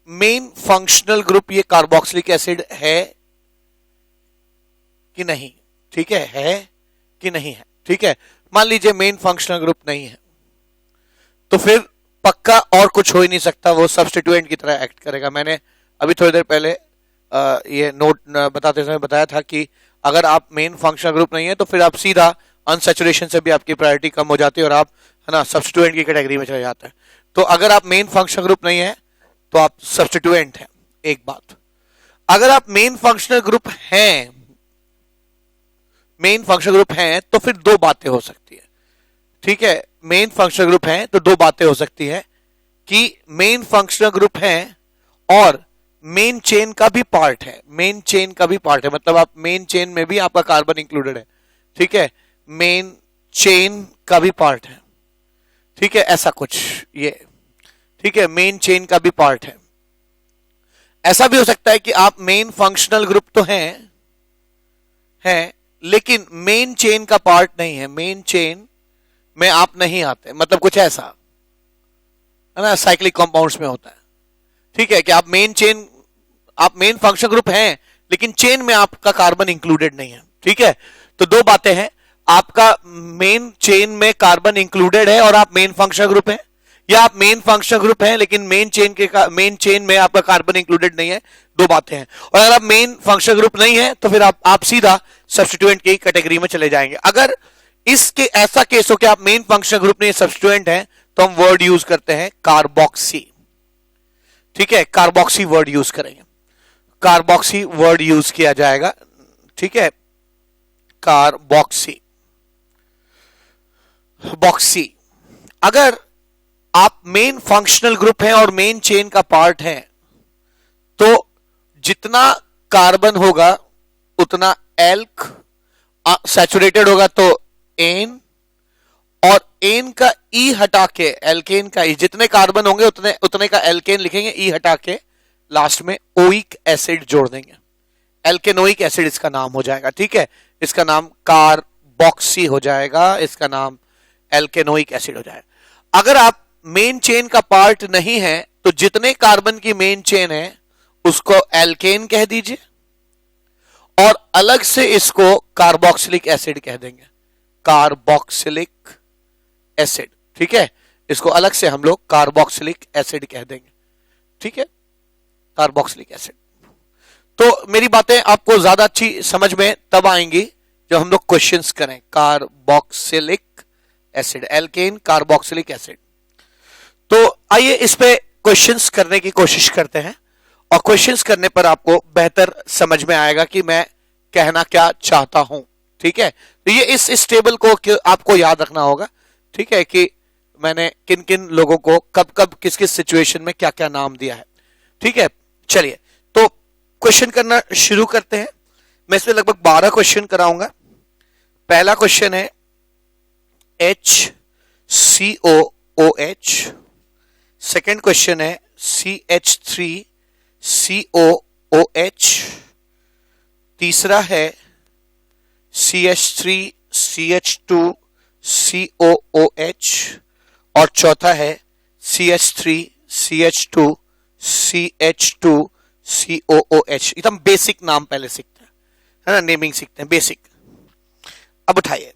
मेन फंक्शनल ग्रुप ये कार्बोक्सिलिक एसिड है कि नहीं, ठीक है कि नहीं है, ठीक है। मान लीजिए मेन फंक्शनल ग्रुप नहीं है तो फिर पक्का और कुछ हो ही नहीं सकता, वो सब्स्टिट्यूएंट की तरह एक्ट करेगा। मैंने अभी थोड़ी देर पहले ये नोट बताते समय बताया था कि अगर आप मेन फंक्शनल ग्रुप नहीं है तो फिर आप सीधा अनसैचुरेशन से भी आपकी प्रायोरिटी कम हो जाती है और आप, है ना, सब्स्टिट्यूएंट की कैटेगरी में चले जाते हैं। तो अगर आप मेन फंक्शनल ग्रुप नहीं है तो आप सब्स्टिट्यूएंट हैं, एक बात। अगर आप मेन फंक्शनल ग्रुप हैं तो फिर 2 बातें हो सकती है, ठीक है। मेन फंक्शनल ग्रुप हैं तो 2 बातें हो सकती है कि मेन फंक्शनल ग्रुप हैं और मेन चेन का भी पार्ट है, मेन चेन का भी पार्ट है, मतलब आप मेन चेन में भी आपका कार्बन इंक्लूडेड है, ठीक है, मेन चेन का भी पार्ट है, ठीक है, ऐसा कुछ ये, ठीक है, मेन चेन का भी पार्ट है। ऐसा भी हो सकता है कि आप मेन फंक्शनल ग्रुप तो हैं लेकिन मेन चेन का पार्ट नहीं है, मेन चेन में आप नहीं आते, मतलब कुछ ऐसा, है ना, साइक्लिक कंपाउंड्स में होता है, ठीक है, कि आप मेन फंक्शन ग्रुप हैं लेकिन चेन में आपका कार्बन इंक्लूडेड नहीं है, ठीक है। तो 2 बातें हैं, आपका मेन चेन में कार्बन इंक्लूडेड है और आप मेन फंक्शन ग्रुप हैं, या आप मेन फंक्शन ग्रुप हैं लेकिन मेन चेन में आपका कार्बन इंक्लूडेड नहीं है। 2 बातें हैं। और अगर आप मेन फंक्शन ग्रुप नहीं है तो फिर आप सीधा सब्स्टिट्यूएंट की कैटेगरी में चले जाएंगे। अगर इसके ऐसा केस हो कि आप मेन फंक्शन ग्रुप नहीं, सब्स्टिट्यूएंट हैं, तो हम वर्ड यूज करते हैं कार्बोक्सी, ठीक है, कार्बोक्सी वर्ड यूज करेंगे, कार्बोक्सी वर्ड यूज किया जाएगा, ठीक है, कार्बोक्सी बॉक्सी। अगर आप मेन फंक्शनल ग्रुप हैं और मेन चेन का पार्ट हैं तो जितना कार्बन होगा उतना एल्क, सैचुरेटेड होगा तो एन, और एन का ई हटा के एल्केन का ई, जितने कार्बन होंगे उतने का एल्केन लिखेंगे, ई हटा के लास्ट में ओइक एसिड जोड़ देंगे, एल्केनोइक एसिड इसका नाम हो जाएगा, ठीक है। इसका नाम कार्बोक्सी हो जाएगा, इसका नाम एल्केनोइक एसिड हो जाएगा। अगर आप मेन चेन का पार्ट नहीं है तो जितने कार्बन की मेन चेन है उसको एल्केन कह दीजिए और अलग से इसको कार्बोक्सिलिक एसिड कह देंगे, कार्बोक्सिलिक एसिड, ठीक है, इसको अलग से हम लोग कार्बोक्सिलिक एसिड कह देंगे, ठीक है, कार्बोक्सिलिक एसिड। तो मेरी बातें आपको ज्यादा अच्छी समझ में तब आएंगी जब हम लोग क्वेश्चंस करें। Carboxylic acid, alkane carboxylic acid. तो आइए इस पे क्वेश्चंस करने की कोशिश करते हैं, और क्वेश्चंस करने पर आपको बेहतर समझ में आएगा कि मैं कहना क्या चाहता हूं। ठीक है, तो ये इस टेबल को आपको याद रखना होगा। ठीक है, कि मैंने किन किन लोगों को कब कब किस किस सिचुएशन में क्या क्या नाम दिया है। ठीक है, चलिए तो क्वेश्चन करना शुरू करते हैं। मैं इसमें लगभग 12 क्वेश्चन कराऊंगा। पहला क्वेश्चन है HCOOH। सेकेंड क्वेश्चन है CH3COOH। तीसरा है CH3CH2COOH, और चौथा है CH3CH2CH2COOH। एकदम बेसिक नाम पहले सीखते हैं, है ना, नेमिंग सीखते हैं बेसिक। अब उठाइए,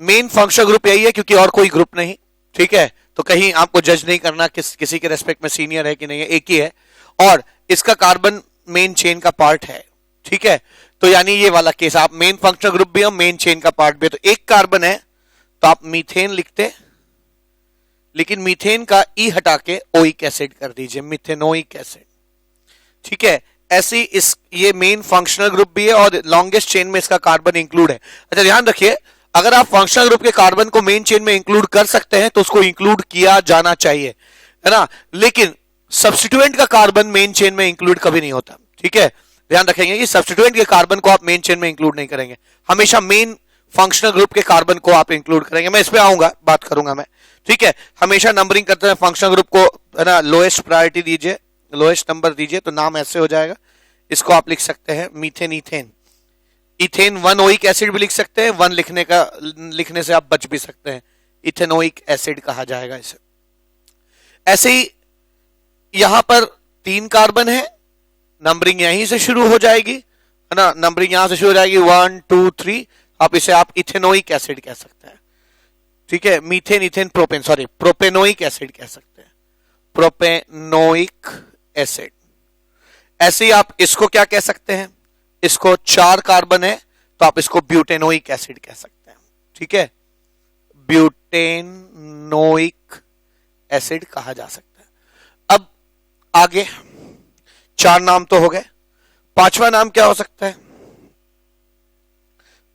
मेन फंक्शनल ग्रुप यही है क्योंकि और कोई ग्रुप नहीं। ठीक है, तो कहीं आपको जज नहीं करना किसी के रेस्पेक्ट में सीनियर है कि नहीं है, एक ही है, और इसका कार्बन मेन चेन का पार्ट है। ठीक है, तो यानी ये वाला केस, आप मेन फंक्शनल ग्रुप भी हो, मेन चेन का पार्ट भी है। तो एक कार्बन है तो आप मीथेन लिखते, लेकिन मीथेन का ई हटा के ओइक एसिड कर दीजिए, मिथेनोइक एसिड। ठीक है, ऐसी इस ये मेन फंक्शनल ग्रुप भी है और लॉन्गेस्ट चेन में इसका कार्बन इंक्लूड है। अच्छा ध्यान रखिए, अगर आप फंक्शनल ग्रुप के कार्बन को मेन चेन में इंक्लूड कर सकते हैं तो उसको इंक्लूड किया जाना चाहिए, है ना, लेकिन सब्स्टिट्यूएंट का कार्बन मेन चेन में इंक्लूड कभी नहीं होता। ठीक है, ध्यान रखेंगे कि सब्स्टिट्यूएंट के कार्बन को आप मेन चेन में इंक्लूड नहीं करेंगे, हमेशा मेन फंक्शनल ग्रुप के कार्बन को आप इंक्लूड करेंगे। मैं इस पे आऊंगा, बात करूंगा मैं। ठीक है, हमेशा नंबरिंग करते हैं फंक्शनल ग्रुप को, है ना, लोएस्ट प्रायोरिटी दीजिए, लोएस्ट नंबर दीजिए, तो नाम ऐसे हो जाएगा। इसको आप लिख सकते हैं methane, ethane, ethane 1 oic acid भी लिख सकते हैं, 1 लिखने से आप बच भी सकते हैं, इथेनोइक एसिड कहा जाएगा इसे। ऐसे ही यहां पर 3 कार्बन है, नंबरिंग यहीं से शुरू हो जाएगी, है ना, नंबरिंग यहां से शुरू हो जाएगी 1 2 3, आप इसे आप इथेनोइक एसिड कह सकते हैं। ठीक है, methane ethane propane, sorry propanoic acid कह सकते हैं, प्रोपेनोइक एसिड। ऐसे ही आप इसको क्या कह सकते हैं, इसको 4 कार्बन है तो आप इसको ब्यूटेनोइक एसिड कह सकते हैं। ठीक है, ब्यूटेनोइक एसिड कहा जा सकता है। अब आगे 4 नाम तो हो गए, 5वां नाम क्या हो सकता है?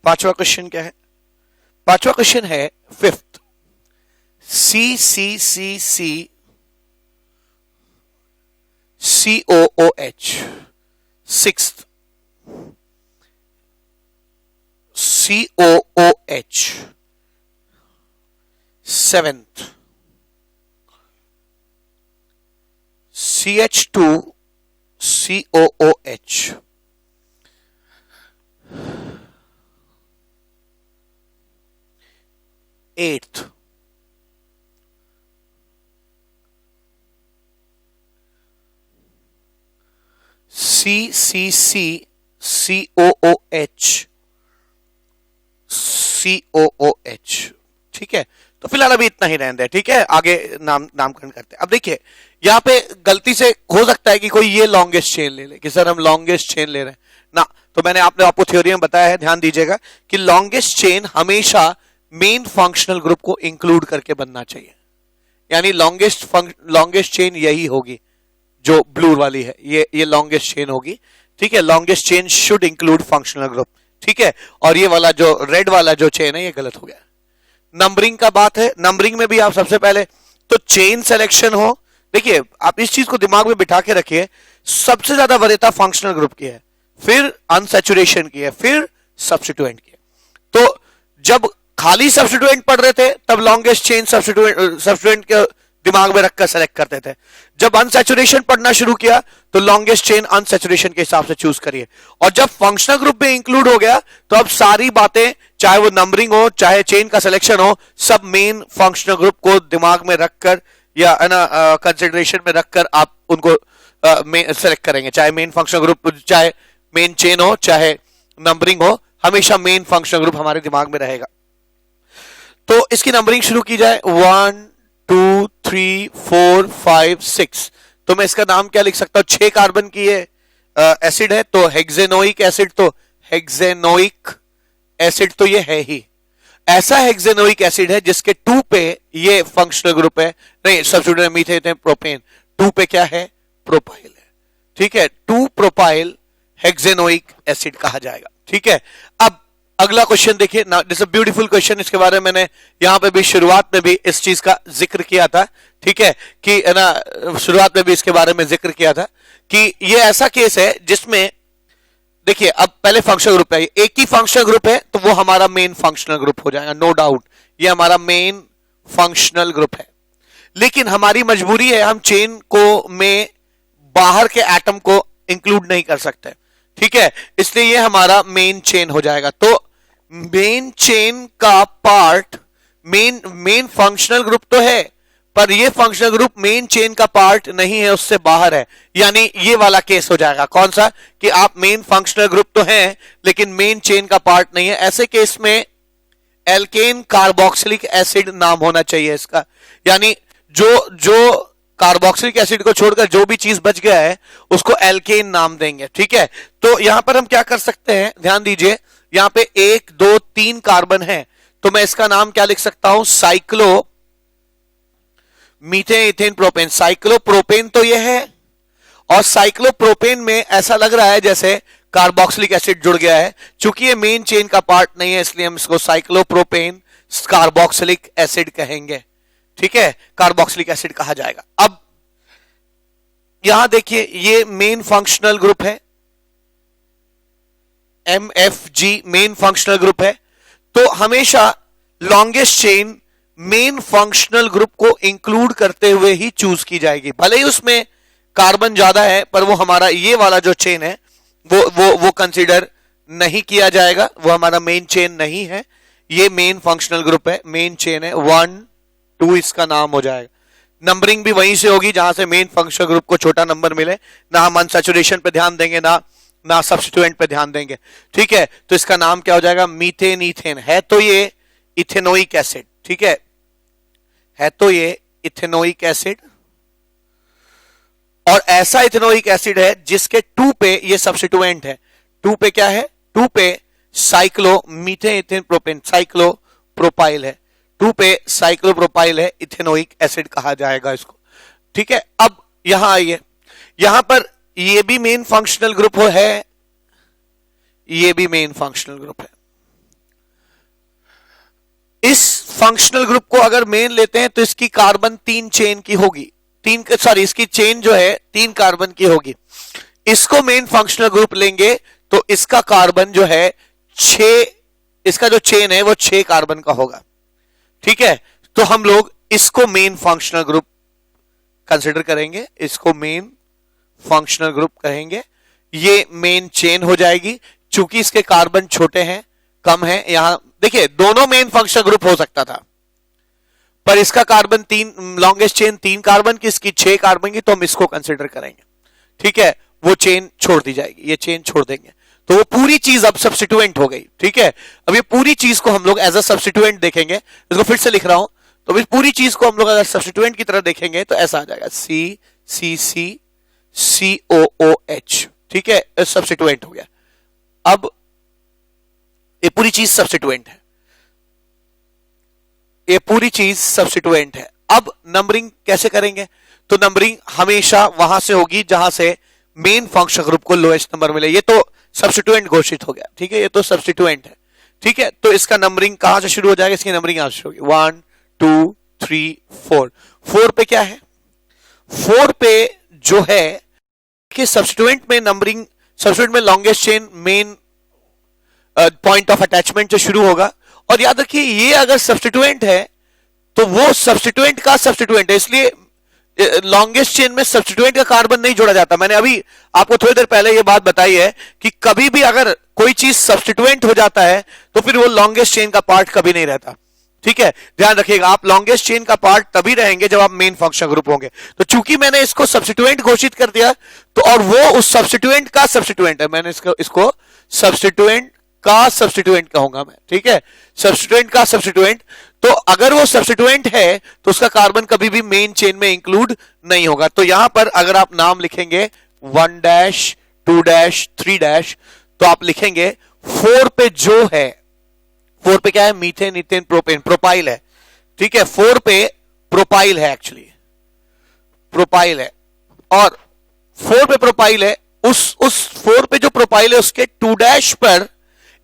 5वां क्वेश्चन क्या है? 5वां क्वेश्चन है 5th, CCCC COOH। 6th, COOH। 7th, CH2 COOH। 8th, CCC COOH COOH। ठीक है, तो फिलहाल अभी इतना ही रहने दें। ठीक है, आगे नामकरण करते हैं। अब देखिए, यहां पे गलती से हो सकता है कि कोई ये लॉन्गेस्ट चेन ले ले कि सर हम लॉन्गेस्ट चेन ले रहे हैं ना, तो मैंने आपको थ्योरी में बताया है, ध्यान दीजिएगा कि लॉन्गेस्ट चेन हमेशा मेन फंक्शनल ग्रुप को इंक्लूड करके बनना चाहिए, यानी लॉन्गेस्ट चेन यही होगी जो ब्लू वाली है, ये लॉन्गेस्ट चेन होगी। ठीक है, longest chain should include functional group. ठीक है, और ये वाला जो रेड वाला जो चेन है ये गलत हो गया। नंबरिंग का बात है, नंबरिंग में भी आप सबसे पहले तो चेन सिलेक्शन हो। देखिए, आप इस चीज को दिमाग में बिठा के रखिए, सबसे ज्यादा वरीयता फंक्शनल ग्रुप की है, फिर अनसैचुरेशन की है, फिर सब्स्टिट्यूएंट की है। तो जब खाली सब्स्टिट्यूएंट पढ़ रहे थे तब लॉन्गेस्ट चेन सब्स्टिट्यूएंट के दिमाग में रखकर सेलेक्ट करते थे। जब अनसैचुरेशन पढ़ना शुरू किया तो लॉन्गेस्ट चेन अनसैचुरेशन के हिसाब से चूज करिए, और जब फंक्शनल ग्रुप में इंक्लूड हो गया तो अब सारी बातें, चाहे वो नंबरिंग हो चाहे चेन का सिलेक्शन हो, सब मेन फंक्शनल ग्रुप को दिमाग में रखकर या कंसिडरेशन में रखकर आप उनको सेलेक्ट करेंगे। चाहे मेन फंक्शनल ग्रुप, चाहे मेन चेन हो चाहे नंबरिंग हो, हमेशा मेन फंक्शनल ग्रुप हमारे दिमाग में रहेगा। तो इसकी नंबरिंग शुरू की जाए 1 2 3 4 5 6। तो मैं इसका नाम क्या लिख सकता हूं? 6 कार्बन की है, एसिड है, तो हेक्सेनोइक एसिड, तो हेक्सेनोइक एसिड तो ये है ही। ऐसा हेक्सेनोइक एसिड है जिसके 2 पे ये फंक्शनल ग्रुप है, नहीं सब्स्टिट्यूट मीथेन प्रोपेन, 2 पे क्या है, प्रोपाइल है। ठीक है, 2 प्रोपाइल हेक्सेनोइक एसिड कहा जाएगा। ठीक है, अब अगला क्वेश्चन देखिए ना, दिस अ ब्यूटीफुल क्वेश्चन। इसके बारे में मैंने यहां पे भी शुरुआत में भी इस चीज का जिक्र किया था। ठीक है कि ना, शुरुआत में भी इसके बारे में जिक्र किया था कि ये ऐसा केस है जिसमें देखिए, अब पहले फंक्शनल ग्रुप है, एक ही फंक्शनल ग्रुप है तो वो हमारा मेन फंक्शनल ग्रुप हो जाएगा, नो डाउट ये हमारा मेन फंक्शनल ग्रुप है। लेकिन हमारी मजबूरी है, हम चेन को में बाहर के एटम को इंक्लूड नहीं कर सकते। ठीक है, इसलिए ये हमारा मेन चेन हो जाएगा। तो मेन चेन का पार्ट मेन फंक्शनल ग्रुप तो है, पर ये फंक्शनल ग्रुप मेन चेन का पार्ट नहीं है, उससे बाहर है। यानी ये वाला केस हो जाएगा, कौन सा, कि आप मेन फंक्शनल ग्रुप तो हैं लेकिन मेन चेन का पार्ट नहीं है। ऐसे केस में एल्केन कार्बोक्सिलिक एसिड नाम होना चाहिए इसका। यानी जो कार्बोक्सिलिक एसिड को छोड़कर जो भी चीज बच गया है उसको एल्केन नाम देंगे। ठीक है, तो यहां पर हम क्या कर सकते हैं, ध्यान दीजिए, यहां पे 1 2 3 कार्बन है, तो मैं इसका नाम क्या लिख सकता हूं, cyclo methane ethane propane. Cyclopropane तो यह है, और साइक्लोप्रोपेन में ऐसा लग रहा है जैसे कार्बोक्सिलिक एसिड जुड़ गया है। चूंकि ये मेन चेन का पार्ट नहीं है इसलिए हम इसको साइक्लोप्रोपेन कार्बोक्सिलिक एसिड कहेंगे। ठीक है, कार्बोक्सिलिक एसिड कहा जाएगा। अब यहां देखिए, ये मेन फंक्शनल ग्रुप है, MFG मेन फंक्शनल ग्रुप है। तो हमेशा longest chain main functional group को इंक्लूड करते हुए ही चूज की जाएगी। भले ही उसमें कार्बन ज्यादा है पर वो हमारा ये वाला जो चेन है वो कंसीडर नहीं किया जाएगा, वो हमारा मेन चेन नहीं है। ये मेन फंक्शनल ग्रुप है, मेन चेन है, 1 2 इसका नाम हो जाएगा। नंबरिंग भी वहीं से होगी जहां से मेन फंक्शनल ग्रुप को छोटा नंबर मिले। ना हम अनसैचुरेशन पे ध्यान देंगे, ना सब्स्टिट्यूएंट पे ध्यान देंगे। ठीक है, तो इसका नाम क्या हो जाएगा, मीथेन ईथेन। है तो ये इथेनोइक एसिड। ठीक है तो ये इथेनोइक एसिड, और ऐसा इथेनोइक एसिड है जिसके 2 पे ये सब्स्टिट्यूएंट है। 2 पे क्या है, 2 पे cyclo methane ethane propane, cyclo propyl है। 2 पे साइक्लो प्रोपाइल है, इथेनोइक एसिड कहा जाएगा इसको। ठीक है, अब यहां आइए, यहां पर ये भी मेन फंक्शनल ग्रुप है, ये भी मेन फंक्शनल ग्रुप है। इस फंक्शनल ग्रुप को अगर मेन लेते हैं तो इसकी कार्बन 3 चेन की होगी, इसकी चेन जो है 3 कार्बन की होगी। इसको मेन फंक्शनल ग्रुप लेंगे तो इसका कार्बन जो है 6, इसका जो चेन है वो 6 कार्बन का होगा। ठीक है, तो हम लोग इसको मेन फंक्शनल ग्रुप कंसिडर करेंगे, इसको मेन फंक्शनल ग्रुप कहेंगे। ये मेन चेन हो जाएगी, चूंकि इसके कार्बन छोटे हैं, कम है। यहां देखिए, दोनों मेन फंक्शनल ग्रुप हो सकता था, पर इसका कार्बन 3, लॉन्गेस्ट चेन 3 कार्बन की, इसकी 6 कार्बन की, तो हम इसको कंसिडर करेंगे। ठीक है, वो चेन छोड़ दी जाएगी, ये चेन छोड़ देंगे, तो वो पूरी चीज अब सब्स्टिट्यूएंट हो गई। ठीक है, अब ये पूरी चीज को हम लोग एज अ सब्स्टिट्यूएंट देखेंगे। इसको फिर से लिख रहा हूं, तो इस पूरी चीज को हम लोग अगर सब्स्टिट्यूएंट की तरह देखेंगे तो ऐसा आ जाएगा, CCCCOOH। ठीक है, सब्स्टिट्यूएंट हो गया। अब ये पूरी चीज सब्स्टिट्यूएंट है, ये पूरी चीज सब्स्टिट्यूएंट है। अब नंबरिंग कैसे करेंगे, तो नंबरिंग हमेशा वहां से होगी जहां से मेन फंक्शनल ग्रुप को लोएस्ट नंबर मिले। ये तो सब्स्टिट्यूएंट घोषित हो गया। ठीक है, ये तो सब्स्टिट्यूएंट है। ठीक है, तो इसका नंबरिंग कहां से शुरू हो जाएगा, इसकी नंबरिंग यहां से शुरू होगी, 1 2 3 4। 4 पे क्या है, 4 पे जो है कि सब्स्टिट्यूएंट में नंबरिंग, सब्स्टिट्यूएंट में longest chain main point of attachment से शुरू होगा। और याद रखिए, ये अगर सब्स्टिट्यूएंट है तो वो सब्स्टिट्यूएंट का सब्स्टिट्यूएंट है, इसलिए लॉन्गेस्ट चेन में सब्स्टिट्यूएंट का कार्बन नहीं जोड़ा जाता। मैंने अभी आपको थोड़ी देर पहले ये बात बताई है कि कभी भी अगर कोई चीज सब्स्टिट्यूएंट हो जाता है तो फिर वो लॉन्गेस्ट चेन का पार्ट कभी नहीं रहता। ठीक है, ध्यान रखिएगा, आप लॉन्गेस्ट चेन का पार्ट तभी रहेंगे जब आप मेन फंक्शनल ग्रुप होंगे। तो चूंकि मैंने इसको सब्स्टिट्यूएंट घोषित कर दिया, तो और वो उस सब्स्टिट्यूएंट का सब्स्टिट्यूएंट है, मैंने इसको सब्स्टिट्यूएंट का सब्स्टिट्यूएंट कहूंगा मैं। ठीक है, सब्स्टिट्यूएंट का सब्स्टिट्यूएंट, तो अगर वो सब्स्टिट्यूएंट है तो उसका कार्बन कभी भी मेन चेन में इंक्लूड नहीं होगा। तो यहां पर अगर आप नाम लिखेंगे 1 2 डैश 3 डैश, तो आप लिखेंगे 4 पे जो है, 4 पे क्या है, मीथेन, इथेन, प्रोपेन, प्रोपाइल है, ठीक है, 4 पे प्रोपाइल है, एक्चुअली प्रोपाइल है, और 4 पे प्रोपाइल है, उस 4 पे जो प्रोपाइल है उसके 2 डैश पर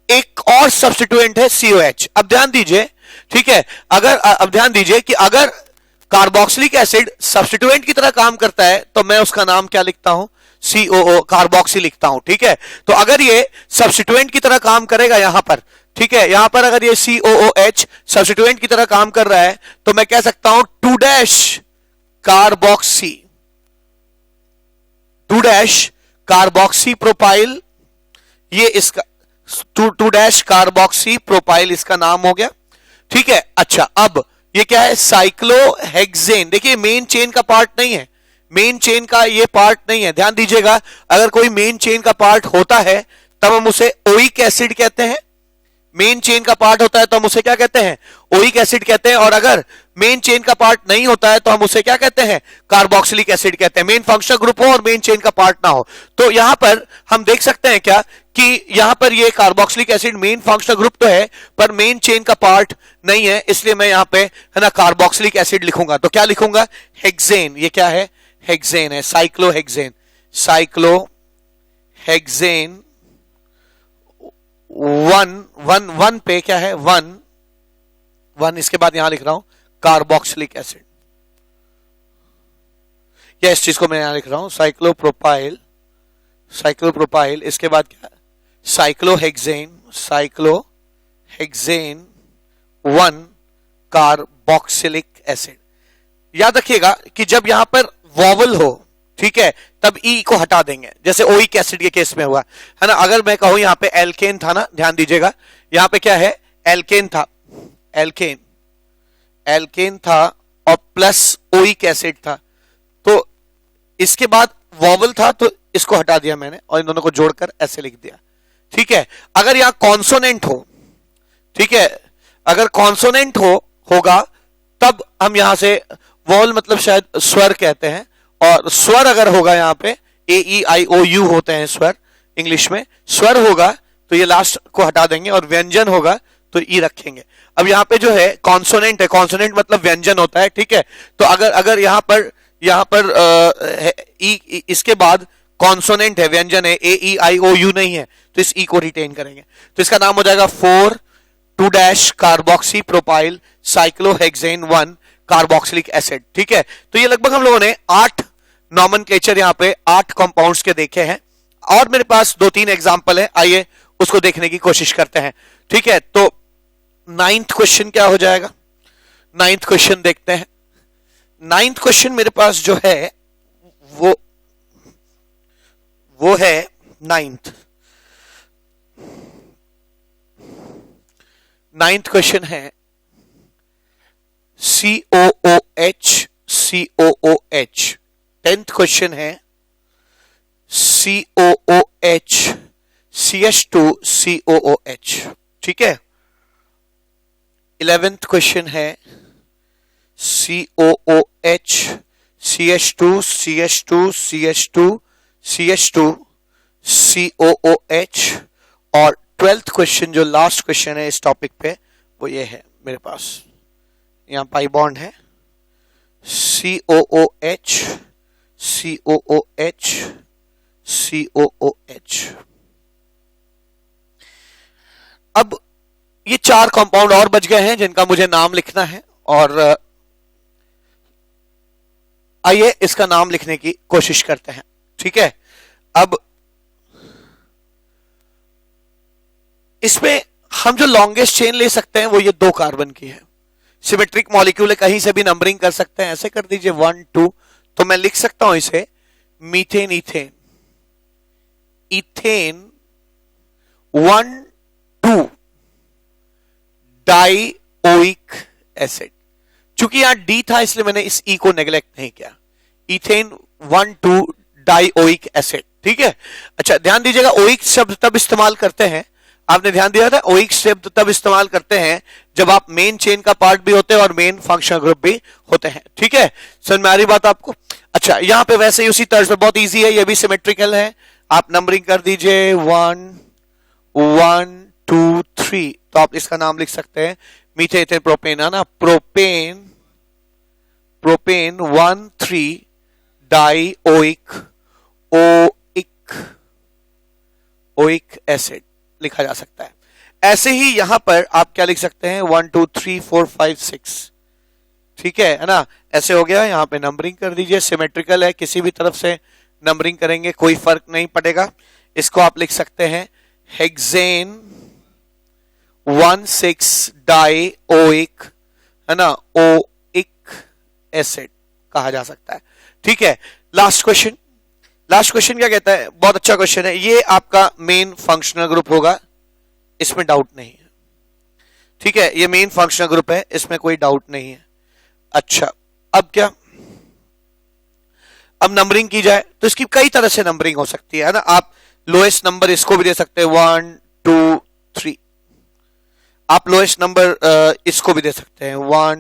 एक और सब्स्टिट्यूएंट है COH। अब ध्यान दीजिए, ठीक है, अब ध्यान दीजिए कि अगर कार्बोक्सिलिक एसिड सब्स्टिट्यूएंट की तरह काम करता है तो मैं उसका नाम क्या लिखता हूं, COO, कार्बोक्सी लिखता हूं, ठीक है। तो अगर ये सब्स्टिट्यूएंट की तरह काम करेगा यहां पर, ठीक है, यहां पर अगर ये COOH सब्स्टिट्यूएंट की तरह काम कर रहा है तो मैं कह सकता हूं 2 dash carboxy, 2 dash carboxy propyl, ये इसका 2 डैश कार्बोक्सी प्रोपाइल इसका नाम हो गया, ठीक है। अच्छा, अब ये क्या है, साइक्लोहेक्सेन। देखिए मेन चेन का पार्ट नहीं है, मेन चेन का ये पार्ट नहीं है, ध्यान दीजिएगा। अगर कोई मेन चेन का पार्ट होता है तब हम उसे ओइक एसिड कहते हैं, मेन चेन का पार्ट होता है तो हम उसे क्या कहते हैं, ओइक एसिड कहते हैं, और अगर मेन चेन का पार्ट नहीं होता है तो हम उसे क्या कहते हैं, कार्बोक्सिलिक एसिड कहते हैं। मेन फंक्शनल ग्रुप हो और मेन चेन का पार्ट ना हो। तो यहां पर हम देख सकते हैं क्या कि यहां पर ये carboxylic acid main functional group तो है पर मेन चेन का पार्ट नहीं है, इसलिए मैं यहां पे है ना कार्बोक्सिलिक एसिड लिखूंगा। तो क्या लिखूंगा, हेक्सेन, ये क्या है, हेक्सेन है, साइक्लोहेक्सेन, साइक्लोहेक्सेन 1 पे क्या है, 1 इसके बाद यहां लिख रहा हूं कार्बोक्सिलिक एसिड, या इस चीज को मैं यहां लिख रहा हूं साइक्लोप्रोपाइल, साइक्लोप्रोपाइल, इसके बाद क्या, साइक्लोहेक्सेन, साइक्लोहेक्सेन 1 कार्बोक्सिलिक एसिड। याद रखिएगा कि जब यहां पर वॉवल हो, ठीक है, तब ई को हटा देंगे, जैसे ओइक एसिड के केस में हुआ है ना। अगर मैं कहूं यहां पे एल्केन था ना, ध्यान दीजिएगा, यहां पे क्या है, एल्केन था, एल्केन था और प्लस ओइक एसिड था, तो इसके बाद वॉवल था तो इसको हटा दिया मैंने और इन दोनों को जोड़कर ऐसे लिख दिया, ठीक है। अगर यहां कॉन्सोनेंट हो, ठीक है, अगर कॉन्सोनेंट होगा तब हम यहां से वॉल मतलब शायद स्वर कहते हैं, और स्वर अगर होगा यहां पे AEIOU होते हैं स्वर इंग्लिश में, स्वर होगा तो ये लास्ट को हटा देंगे और व्यंजन होगा तो ई रखेंगे। अब यहां पे जो है कॉन्सोनेंट है, कॉन्सोनेंट मतलब व्यंजन होता है, ठीक है। तो अगर यहां पर ई इसके बाद कॉन्सोनेंट है, व्यंजन है, AEIOU नहीं है, तो इस ई को रिटेन करेंगे, तो इसका नाम हो जाएगा 4 2 dash carboxy propyl cyclohexane 1 carboxylic acid, ठीक है। तो ये लगभग हम लोगों ने 8 नॉमेनक्लेचर यहां पे 8 कंपाउंड्स के देखे हैं, और मेरे पास 2-3 एग्जांपल है, आइए उसको देखने की कोशिश करते हैं, ठीक है। तो 9th क्वेश्चन क्या हो जाएगा, 9th क्वेश्चन देखते हैं। 9th क्वेश्चन मेरे पास जो है वो है 9th क्वेश्चन है COOH COOH। 10th क्वेश्चन है COOH CH2 COOH, ठीक है। 11th क्वेश्चन है COOH CH2 CH2 CH2 CH2 COOH, और 12th क्वेश्चन जो लास्ट क्वेश्चन है इस टॉपिक पे वो ये है मेरे पास, यहां पाई बॉन्ड है COOH COOH COOH। अब ये 4 कंपाउंड और बच गए हैं जिनका मुझे नाम लिखना है, और आइए इसका नाम लिखने की कोशिश करते हैं, ठीक है। अब इसमें हम जो लॉन्गेस्ट चेन ले सकते हैं वो ये 2 कार्बन की है, सिमेट्रिक मॉलिक्यूल है, कहीं से भी नंबरिंग कर सकते हैं, ऐसे कर दीजिए 1 2, तो मैं लिख सकता हूं इसे methane ethane, ethane 1 2 dioic acid. चूंकि यहां डी था इसलिए मैंने इस ई को नेग्लेक्ट नहीं किया, इथेन 1 2 डाइओइक एसिड, ठीक है। अच्छा ध्यान दीजिएगा, ओइक शब्द तब इस्तेमाल करते हैं, आपने ध्यान दिया था, ओइक शब्द तब इस्तेमाल करते हैं जब आप मेन चेन का पार्ट भी होते हैं और मेन फंक्शनल ग्रुप भी होते हैं, ठीक है। समझ में आ रही बात आपको। अच्छा यहां पे वैसे ही उसी तर्ज पे बहुत इजी है, ये भी सिमेट्रिकल है, आप नंबरिंग कर दीजिए 1 1 2 3, तो आप इसका नाम लिख सकते हैं मीथेन प्रोपेन, है ना, प्रोपेन 1 3 डाई ओइक एसिड लिखा जा सकता है। ऐसे ही यहां पर आप क्या लिख सकते हैं 1 2 3 4 5 6, ठीक है ना, ऐसे हो गया। यहां पे नंबरिंग कर दीजिए, सिमेट्रिकल है, किसी भी तरफ से नंबरिंग करेंगे कोई फर्क नहीं पड़ेगा। इसको आप लिख सकते हैं हेक्सेन 1,6 डाई ओइक, है ना, ओइक एसिड कहा जा सकता है, ठीक है। लास्ट क्वेश्चन क्या कहता है, बहुत अच्छा क्वेश्चन है ये, आपका मेन फंक्शनल ग्रुप होगा, इसमें डाउट नहीं है, ठीक है, ये मेन फंक्शनल ग्रुप है, इसमें कोई डाउट नहीं है। अच्छा, अब क्या, अब नंबरिंग की जाए तो इसकी कई तरह से नंबरिंग हो सकती है ना। आप लोएस्ट नंबर इसको भी दे सकते हैं 1 2 3, आप लोएस्ट नंबर इसको भी दे सकते हैं 1,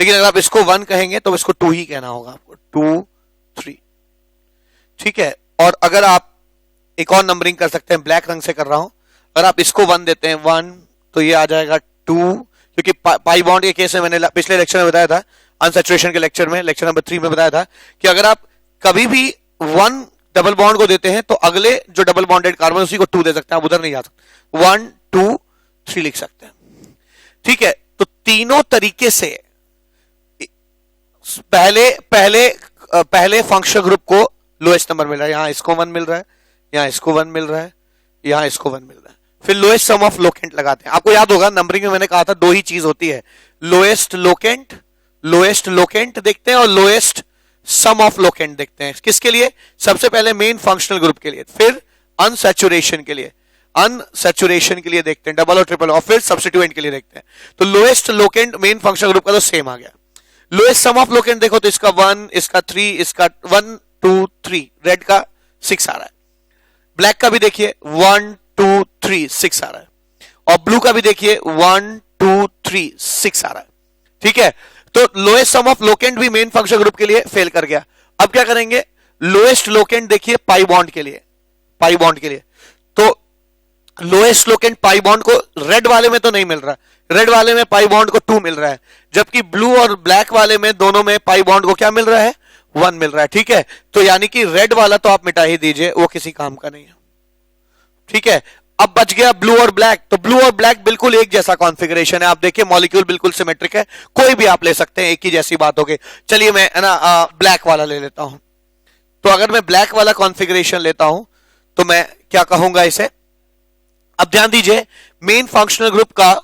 लेकिन अगर आप इसको 1 कहेंगे तो इसको 2 ही कहना होगा आपको, 2 3, ठीक है। और अगर आप एक और नंबरिंग कर सकते हैं, ब्लैक रंग से कर रहा हूं, अगर आप इसको 1 देते हैं 1, तो ये आ जाएगा 2, क्योंकि पाई बॉन्ड के केस में मैंने पिछले लेक्चर में बताया था, अनसैचुरेशन के लेक्चर में, लेक्चर नंबर 3 में बताया था कि अगर आप कभी भी 1 डबल बॉन्ड को देते हैं तो अगले जो डबल बॉन्डेड कार्बन उसी को 2 दे सकते हैं, आप उधर नहीं जा सकते, 1 2 3 लिख सकते हैं, ठीक है। तो तीनों तरीके से पहले फंक्शनल ग्रुप को लोएस्ट नंबर मिल रहा है, यहां इसको 1 मिल रहा है, यहां इसको 1 मिल रहा है, यहां इसको 1 मिल रहा है, फिर लोएस्ट सम ऑफ लोकेंट लगाते हैं। आपको याद होगा नंबरिंग में मैंने कहा था 2 ही चीज होती है, लोएस्ट लोकेंट देखते हैं और लोएस्ट सम ऑफ लोकेंट देखते हैं। किसके लिए, सबसे पहले मेन फंक्शनल ग्रुप के लिए, फिर अनसैचुरेशन के लिए देखते हैं, डबल और ट्रिपल, और फिर सब्स्टिट्यूएंट के लिए देखते हैं। तो lowest locant main functional group का तो सेम आ गया। लोएस्ट सम ऑफ लोकेंट देखो तो इसका 1, इसका 3, इसका 1 2 3, रेड का 6 आ रहा है, ब्लैक का भी देखिए 1 2 3 6 आ रहा है, और ब्लू का भी देखिए 1 2 3 6 आ रहा है, ठीक है। तो लोएस्ट सम ऑफ लोकेंट भी मेन फंक्शनल ग्रुप के लिए फेल कर गया। अब क्या करेंगे, लोएस्ट लोकेंट देखिए पाई बॉन्ड के लिए, तो लोएस्ट लोकेंट पाई बॉन्ड को रेड वाले में तो नहीं मिल रहा, रेड वाले में पाई बॉन्ड को 2 मिल रहा है, जबकि ब्लू और ब्लैक वाले में दोनों में पाई बॉन्ड को क्या मिल रहा है, 1 मिल रहा है, ठीक है। तो यानी कि रेड वाला तो आप मिटा ही दीजिए, वो किसी काम का नहीं है, ठीक है। अब बच गया ब्लू और ब्लैक, तो ब्लू और ब्लैक बिल्कुल एक जैसा कॉन्फ़िगरेशन है, आप देखिए मॉलिक्यूल बिल्कुल सिमेट्रिक है, कोई भी आप ले सकते हैं, एक ही जैसी बात होगी। चलिए मैं ना ब्लैक वाला ले लेता हूं, तो अगर मैं ब्लैक वाला कॉन्फ़िगरेशन लेता हूं तो मैं क्या कहूंगा इसे, अब ध्यान दीजिए मेन फंक्शनल ग्रुप का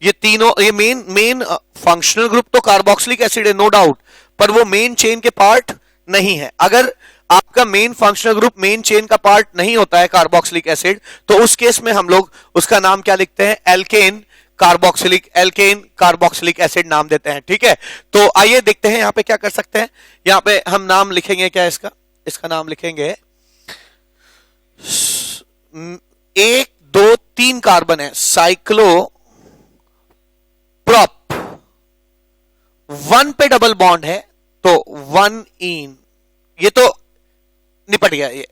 ये तीनों, ये मेन फंक्शनल ग्रुप तो कार्बोक्सिलिक एसिड है नो डाउट, पर वो मेन चेन के पार्ट नहीं है। अगर आपका main functional group main chain का पार्ट नहीं होता है कार्बोक्सिलिक एसिड, तो उस केस में हम लोग उसका नाम क्या लिखते हैं, एल्केन कार्बोक्सिलिक एसिड नाम देते हैं, ठीक है। तो आइए देखते हैं यहां पे क्या कर सकते हैं, यहां पे हम नाम लिखेंगे क्या, इसका नाम लिखेंगे 1 2 3 कार्बन है, साइक्लोप्रोप, 1 पे डबल बॉन्ड है तो 1 इन, ये तो निपट गया ये।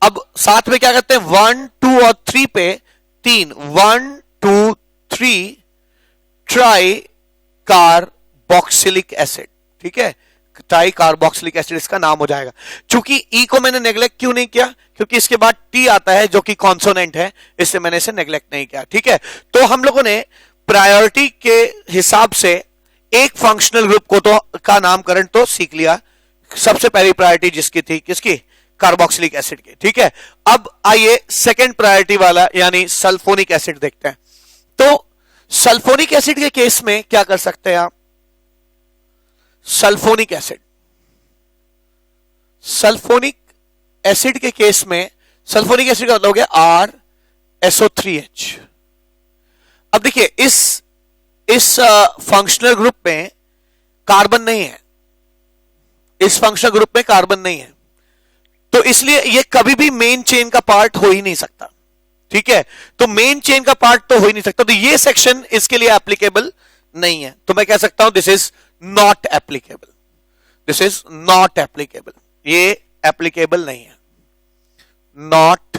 अब साथ में क्या करते हैं 1 2 और 3 पे 3, 1 2 3 ट्राई कार्बोक्सिलिक एसिड, ठीक है, ट्राई कार्बोक्सिलिक एसिड इसका नाम हो जाएगा। चूंकि ई को मैंने नेग्लेक्ट क्यों नहीं किया, क्योंकि इसके बाद टी आता है जो कि कॉन्सोनेंट है, इससे मैंने इसे नेग्लेक्ट नहीं किया, ठीक है। तो हम लोगों ने प्रायोरिटी के हिसाब से एक फंक्शनल ग्रुप को तो का नामकरण तो सीख लिया, सबसे पहली प्रायोरिटी जिसकी थी, किसकी, कार्बोक्सिलिक एसिड की, ठीक है। अब आइए सेकंड प्रायोरिटी वाला यानी सल्फोनिक एसिड देखते हैं। तो सल्फोनिक एसिड के केस में क्या कर सकते हैं आप, सल्फोनिक एसिड के केस में, सल्फोनिक एसिड का मतलब हो गया RSO3H। अब देखिए इस फंक्शनल ग्रुप में कार्बन नहीं है, इस फंक्शनल ग्रुप में कार्बन नहीं है, तो इसलिए ये कभी भी मेन चेन का पार्ट हो ही नहीं सकता, ठीक है। तो मेन चेन का पार्ट तो हो ही नहीं सकता, तो ये सेक्शन इसके लिए एप्लीकेबल नहीं है, तो मैं कह सकता हूं दिस इज नॉट एप्लीकेबल, ये एप्लीकेबल नहीं है। Not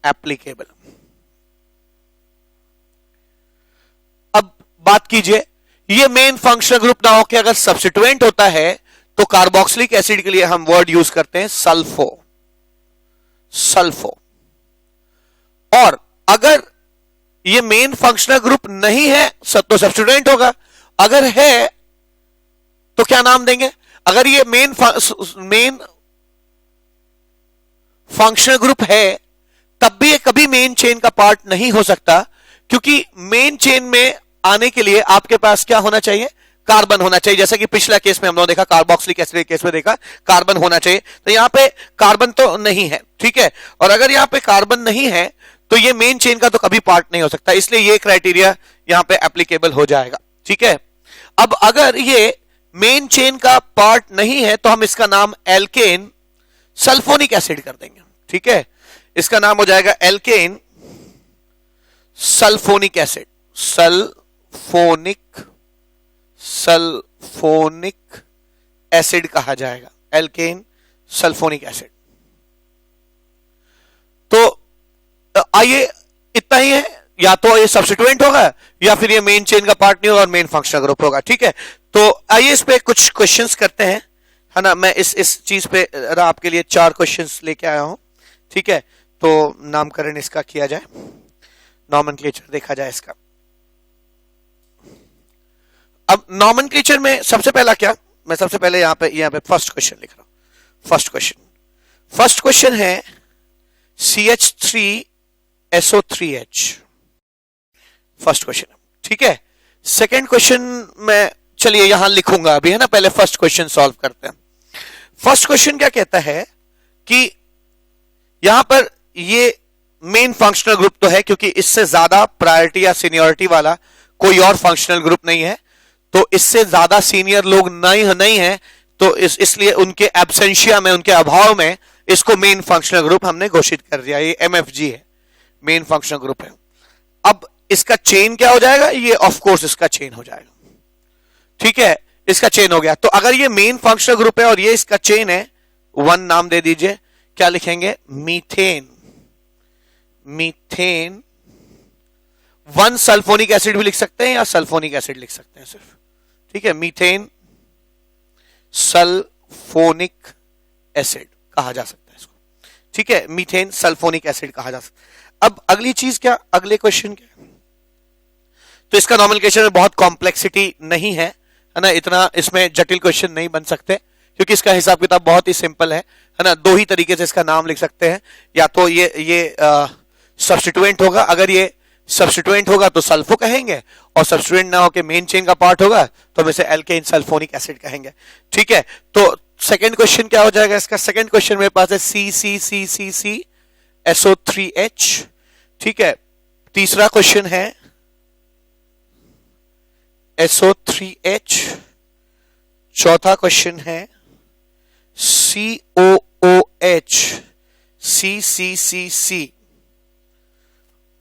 applicable. अब बात कीजिए, ये मेन फंक्शनल ग्रुप ना होकर अगर सब्स्टिट्यूएंट होता है तो कार्बोक्सिलिक एसिड के लिए हम वर्ड यूज करते हैं सल्फो, सल्फो। और अगर ये मेन फंक्शनल ग्रुप नहीं है तो सब्स्टिट्यूएंट होगा, अगर है तो क्या नाम देंगे? अगर ये मेन फंक्शनल ग्रुप है तब भी ये कभी मेन चेन का पार्ट नहीं हो सकता, क्योंकि मेन चेन में आने के लिए आपके पास क्या होना चाहिए? कार्बन होना चाहिए। जैसा कि पिछला केस में हम लोगों देखा, कार्बोक्सिलिक एसिड के केस में देखा कार्बन होना चाहिए, तो यहां पे कार्बन तो नहीं है, ठीक है। और अगर यहां पे कार्बन नहीं है तो ये मेन चेन का तो कभी पार्ट नहीं हो सकता, इसलिए ये क्राइटेरिया यहां पे एप्लीकेबल हो जाएगा, ठीक है। अब अगर ये मेन चेन का पार्ट नहीं है तो हम इसका नाम एल्केन सल्फोनिक एसिड कर देंगे, ठीक है। इसका नाम हो जाएगा alkane sulphonic acid, sulphonic acid कहा जाएगा, एल्केन सल्फोनिक एसिड। तो आइए इतना ही है, या तो ये सब्स्टिट्यूएंट होगा या फिर ये मेन चेन का पार्ट नहीं होगा और मेन फंक्शनल ग्रुप होगा, ठीक है। तो आइए इस पे कुछ क्वेश्चंस करते हैं, है ना। मैं इस चीज पे आपके लिए 4 क्वेश्चंस लेके आया हूं, ठीक है। तो नामकरण इसका किया जाए, नॉमेनक्लेचर देखा जाए इसका। अब नॉमेनक्लेचर में सबसे पहला क्या, मैं सबसे पहले यहां पे फर्स्ट क्वेश्चन लिख रहा हूं। फर्स्ट क्वेश्चन है CH3SO3H, फर्स्ट क्वेश्चन, ठीक है। सेकंड क्वेश्चन में चलिए यहां लिखूंगा अभी, है ना। पहले फर्स्ट क्वेश्चन सॉल्व करते हैं। फर्स्ट क्वेश्चन क्या कहता है कि यहां पर ये मेन फंक्शनल ग्रुप तो है, क्योंकि इससे ज्यादा प्रायोरिटी या सीनियरिटी वाला कोई और फंक्शनल ग्रुप नहीं है, तो इससे ज्यादा सीनियर लोग नहीं है, तो इसलिए उनके एब्सेंशिया में, उनके अभाव में इसको मेन फंक्शनल ग्रुप हमने घोषित कर दिया। ये MFG है, मेन फंक्शनल ग्रुप है। अब इसका चेन क्या हो जाएगा? ये ऑफ कोर्स इसका चेन हो जाएगा, ठीक है। इसका चेन हो गया। तो अगर ये मेन फंक्शनल ग्रुप है और ये इसका चेन है, 1 नाम दे दीजिए, क्या लिखेंगे? मीथेन। 1 सल्फोनिक एसिड भी लिख सकते हैं या सल्फोनिक एसिड लिख सकते हैं सिर्फ, ठीक है। मीथेन सल्फोनिक एसिड कहा जा सकता है इसको, ठीक है। मीथेन सल्फोनिक एसिड कहा जा सकता है। अब अगली चीज क्या, अगले क्वेश्चन क्या? तो इसका नॉमेनक्लेचर में बहुत कॉम्प्लेक्सिटी नहीं है ना, इतना इसमें जटिल क्वेश्चन नहीं बन सकते, क्योंकि इसका हिसाब किताब बहुत ही सिंपल है ना। 2 ही तरीके से इसका नाम लिख सकते हैं, या तो ये सब्स्टिट्यूएंट होगा, अगर ये सब्स्टिट्यूएंट होगा तो सल्फो कहेंगे, और सब्स्टिट्यूएंट ना होकर मेन चेन का पार्ट होगा तो हम इसे एल्केन सल्फोनिक एसिड कहेंगे, ठीक है। तो सेकंड क्वेश्चन क्या हो जाएगा इसका? सेकंड क्वेश्चन मेरे पास है CCCCCSO3H, ठीक है। तीसरा क्वेश्चन है SO3H, चौथा क्वेश्चन है COOH, CCCC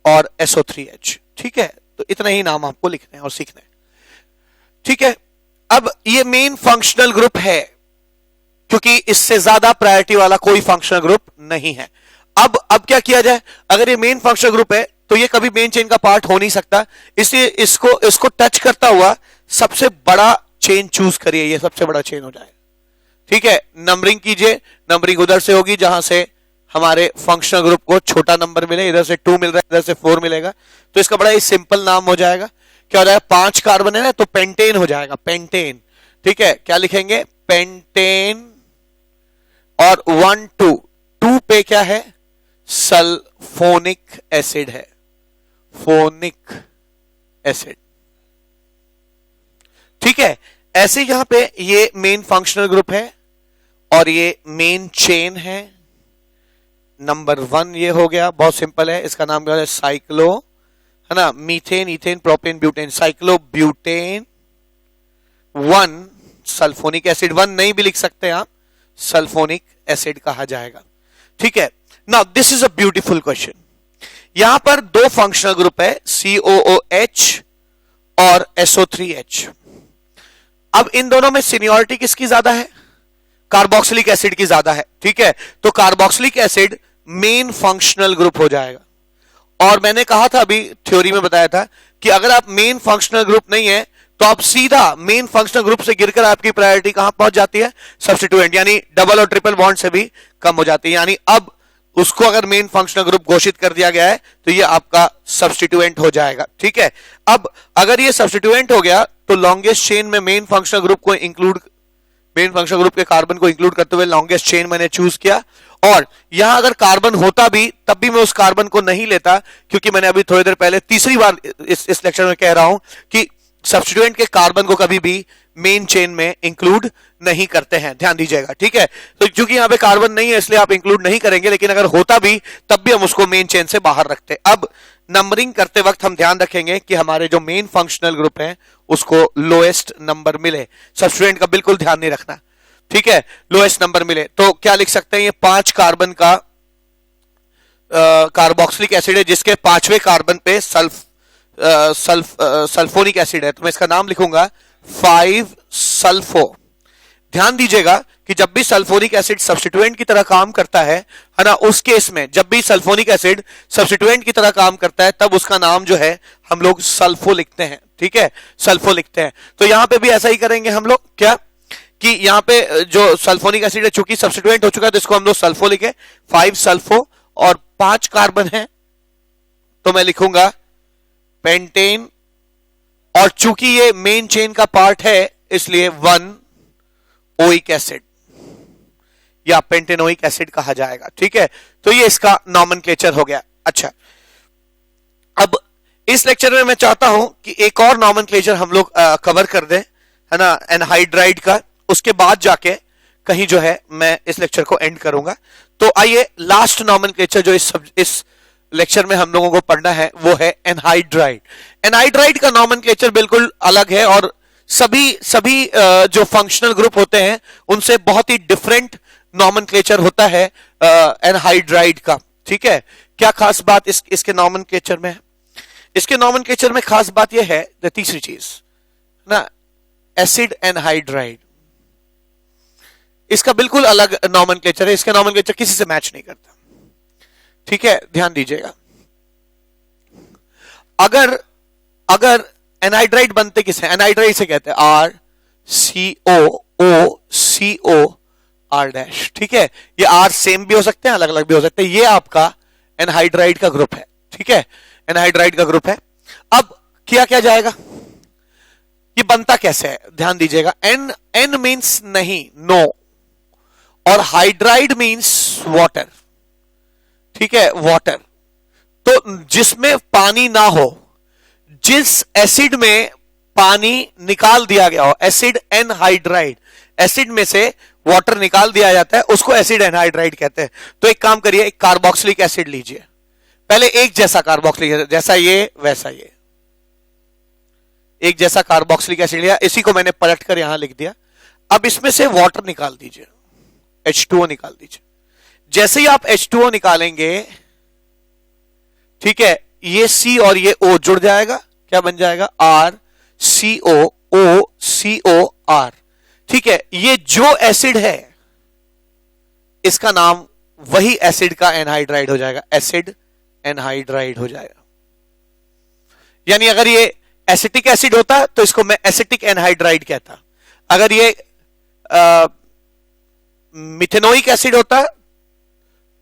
और SO3H, ठीक है। तो इतना ही नाम आपको लिखने हैं और सीखने हैं, ठीक है। अब ये मेन फंक्शनल ग्रुप है, क्योंकि इससे ज्यादा प्रायोरिटी वाला कोई फंक्शनल ग्रुप नहीं है। अब क्या किया जाए? अगर ये मेन फंक्शनल ग्रुप है तो ये कभी मेन चेन का पार्ट हो नहीं सकता, इसलिए इसको टच करता हुआ सबसे बड़ा चेन चूज करिए, ये सबसे बड़ा चेन हो जाएगा, ठीक है। नंबरिंग कीजिए, नंबरिंग उधर से होगी जहां से हमारे फंक्शनल ग्रुप को छोटा नंबर मिले, इधर से 2 मिल रहा है, इधर से 4 मिलेगा, तो इसका बड़ा ही सिंपल नाम हो जाएगा। क्या हो जाएगा? 5 कार्बन है ना, तो पेंटेन हो जाएगा, पेंटेन, ठीक है। क्या लिखेंगे? पेंटेन। और 1 2 पे क्या है? सल्फोनिक एसिड है, फोनिक एसिड, ठीक है। ऐसे यहां पे ये मेन फंक्शनल ग्रुप है और ये मेन चेन है। नंबर 1 ये हो गया, बहुत सिंपल है, इसका नाम क्या है? साइक्लो, है ना। Methane, ethane, propane, butane, cyclo butane 1 sulphonic acid. 1 नहीं भी लिख सकते हैं आप, सल्फोनिक एसिड कहा जाएगा, ठीक है। Now this is a beautiful question. यहां पर 2 फंक्शनल ग्रुप है, COOH और SO3H। अब इन दोनों में सीनियरिटी किसकी ज्यादा है? कार्बोक्सिलिक एसिड की ज्यादा है, ठीक है। तो carboxylic acid main functional group हो जाएगा। और मैंने कहा था अभी थ्योरी में बताया था कि अगर आप मेन फंक्शनल ग्रुप नहीं है तो आप सीधा मेन फंक्शनल ग्रुप से गिरकर आपकी प्रायोरिटी कहां पहुंच जाती है, सब्स्टिट्यूएंट, यानी डबल और ट्रिपल बॉन्ड से भी कम हो जाती है। यानी अब उसको अगर मेन फंक्शनल ग्रुप घोषित कर दिया गया है तो ये आपका सब्स्टिट्यूएंट हो जाएगा। ठीक है, अब अगर ये सब्स्टिट्यूएंट हो गया तो लॉन्गेस्ट चेन में मेन फंक्शनल ग्रुप के कार्बन को इंक्लूड करते हुए लॉन्गेस्ट चेन मैंने चूज किया। और यहां अगर कार्बन होता भी तब भी मैं उस कार्बन को नहीं लेता, क्योंकि मैंने अभी थोड़ी देर पहले तीसरी बार इस लेक्चर में कह रहा हूं कि सब्स्टिट्यूएंट के कार्बन को कभी भी मेन चेन में इंक्लूड नहीं करते हैं, ध्यान दीजिएगा। ठीक है, तो क्योंकि यहां पे कार्बन नहीं है इसलिए आप इंक्लूड नहीं करेंगे, लेकिन अगर होता भी तब भी हम उसको मेन चेन से बाहर रखते। अब नंबरिंग करते वक्त हम ध्यान रखेंगे कि हमारे जो मेन फंक्शनल ग्रुप है उसको लोएस्ट नंबर मिले। सब्स्टिट्यूएंट का बिल्कुल ध्यान नहीं रखना। ठीक है, लोएस्ट नंबर मिले तो क्या लिख सकते हैं, ये 5 कार्बन का कार्बोक्सिलिक एसिड है जिसके 5वें कार्बन पे सल्फोनिक एसिड है, तो मैं इसका नाम लिखूंगा 5 सल्फो। ध्यान दीजिएगा कि जब भी सल्फोनिक एसिड सब्स्टिट्यूएंट की तरह काम करता है ना, उस केस में जब भी सल्फोनिक एसिड सब्स्टिट्यूएंट की तरह काम करता है तब उसका नाम जो है हम लोग सल्फो लिखते हैं। ठीक है, सल्फो लिखते हैं। तो यहां पे भी ऐसा ही करेंगे हम लोग, क्या कि यहां पे जो सल्फोनिक एसिड है चूंकि सब्स्टिट्यूएंट हो चुका है तो इसको हम लोग सल्फो लिखे, 5 सल्फो, और 5 कार्बन है तो मैं लिखूंगा पेंटेन, और चूंकि ये मेन चेन का पार्ट है इसलिए 1 ओइक एसिड या पेंटेनोइक एसिड कहा जाएगा। ठीक है, तो ये इसका नॉमेनक्लेचर हो गया। अच्छा, अब इस लेक्चर में मैं चाहता हूं कि एक और नॉमेनक्लेचर हम लोग कवर कर दें, है ना, एनहाइड्राइड का। उसके बाद जाके कहीं जो है मैं इस लेक्चर को एंड करूंगा। तो आइए लास्ट नॉमेनक्लेचर जो इस लेक्चर में हम लोगों को पढ़ना है वो है एनहाइड्राइड। एनहाइड्राइड का नॉमेनक्लेचर बिल्कुल अलग है और सभी जो फंक्शनल ग्रुप होते हैं उनसे बहुत ही डिफरेंट नॉमेनक्लेचर होता है एनहाइड्राइड का। ठीक है, क्या खास बात इसके नॉमेनक्लेचर में है? इसके नॉमेनक्लेचर में खास बात यह है, तीसरी चीज ना, एसिड एनहाइड्राइड, इसका बिल्कुल अलग नॉमेनक्लेचर है। इसका नॉमेनक्लेचर किसी से मैच नहीं करता। ठीक है, ध्यान दीजिएगा। अगर एनहाइड्राइड बनते किसे, एनहाइड्राइड से कहते हैं RCOOCOR-। ठीक है, ये R सेम भी हो सकते हैं, अलग अलग भी हो सकते हैं। ये आपका एनहाइड्राइड का ग्रुप है। ठीक है, एनहाइड्राइड का ग्रुप है। अब किया क्या जाएगा, ये बनता कैसे है, ध्यान दीजिएगा। N मीन्स नहीं, नो, और हाइड्राइड मीन्स वाटर। ठीक है, वाटर, तो जिसमें पानी ना हो, जिस एसिड में पानी निकाल दिया गया हो, एसिड एनहाइड्राइड, एसिड में से वाटर निकाल दिया जाता है उसको एसिड एनहाइड्राइड कहते हैं। तो एक काम करिए, एक कार्बोक्सिलिक एसिड लीजिए, पहले एक जैसा कार्बोक्सिलिक एसिड, जैसा ये वैसा ये, एक जैसा कार्बोक्सिलिक एसिड लिया, इसी को मैंने पलट कर यहां लिख दिया। अब इसमें से वाटर निकाल दीजिए, H2O निकाल दीजिए। जैसे ही आप H2O निकालेंगे, ठीक है, ये C और ये O जुड़ जाएगा, क्या बन जाएगा, RCOOCOR। ठीक है, ये जो एसिड है इसका नाम वही एसिड का एनहाइड्राइड हो जाएगा, एसिड एनहाइड्राइड हो जाएगा। यानी अगर ये एसिटिक एसिड होता तो इसको मैं एसिटिक एनहाइड्राइड कहता, अगर ये मिथेनोइक एसिड होता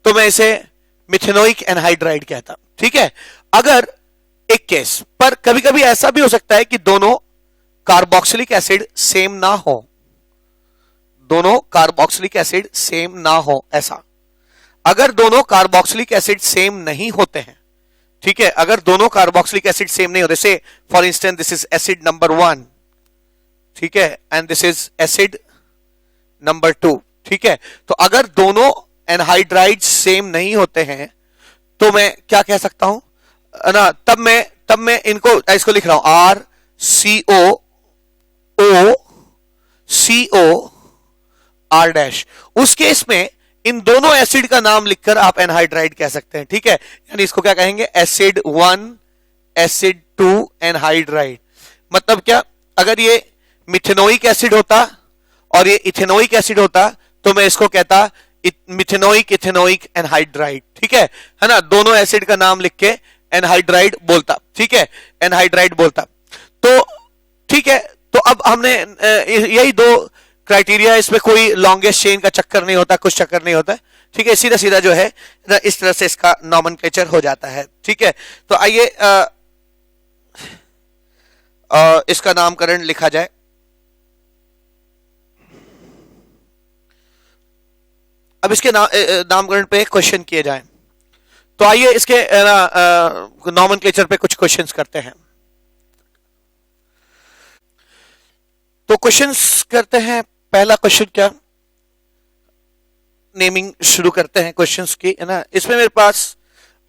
तो मैं इसे मिथेनोइक एनहाइड्राइड कहता। ठीक है, अगर एक केस पर कभी कभी ऐसा भी हो सकता है कि दोनों कार्बोक्सिलिक एसिड सेम ना हो, दोनों कार्बोक्सिलिक एसिड सेम ना हो। ऐसा अगर दोनों कार्बोक्सिलिक एसिड सेम नहीं होते हैं, ठीक है, अगर दोनों कार्बोक्सिलिक एसिड सेम नहीं होते, से for instance this is acid number 1, ठीक है, and this is acid number 2, ठीक है, तो अगर दोनों एनहाइड्राइड सेम नहीं होते हैं तो मैं क्या कह सकता हूं ना, तब मैं इसको लिख रहा हूं RCOOCOR-। उस केस में इन दोनों एसिड का नाम लिखकर आप एनहाइड्राइड कह सकते हैं। ठीक है, यानी इसको क्या कहेंगे, एसिड 1 एसिड 2 एनहाइड्राइड। मतलब क्या, अगर ये मिथेनोइक एसिड होता और ये इथेनोइक एसिड होता तो मैं इसको कहता मिथेनोइक, इथेनोइक, एनहाइड्राइड, ठीक है ना, दोनों एसिड का नाम लिख के एनहाइड्राइड बोलता, ठीक है, एनहाइड्राइड बोलता। तो ठीक है, तो अब हमने यही दो क्राइटेरिया, इसमें कोई लॉन्गेस्ट चेन का चक्कर नहीं होता, कुछ चक्कर नहीं होता, ठीक है, सीधा सीधा जो है इस तरह से इसका नॉमेनक्लेचर हो जाता है, ठीक है। तो आइए इसका नामकरण लिखा जाए। अब इसके नामकरण पे क्वेश्चन किए जाएं। तो आइए इसके नॉमेनक्लेचर पे कुछ क्वेश्चंस करते हैं। तो क्वेश्चंस करते हैं। पहला क्वेश्चन क्या, नेमिंग शुरू करते हैं क्वेश्चंस की, है ना। इसमें मेरे पास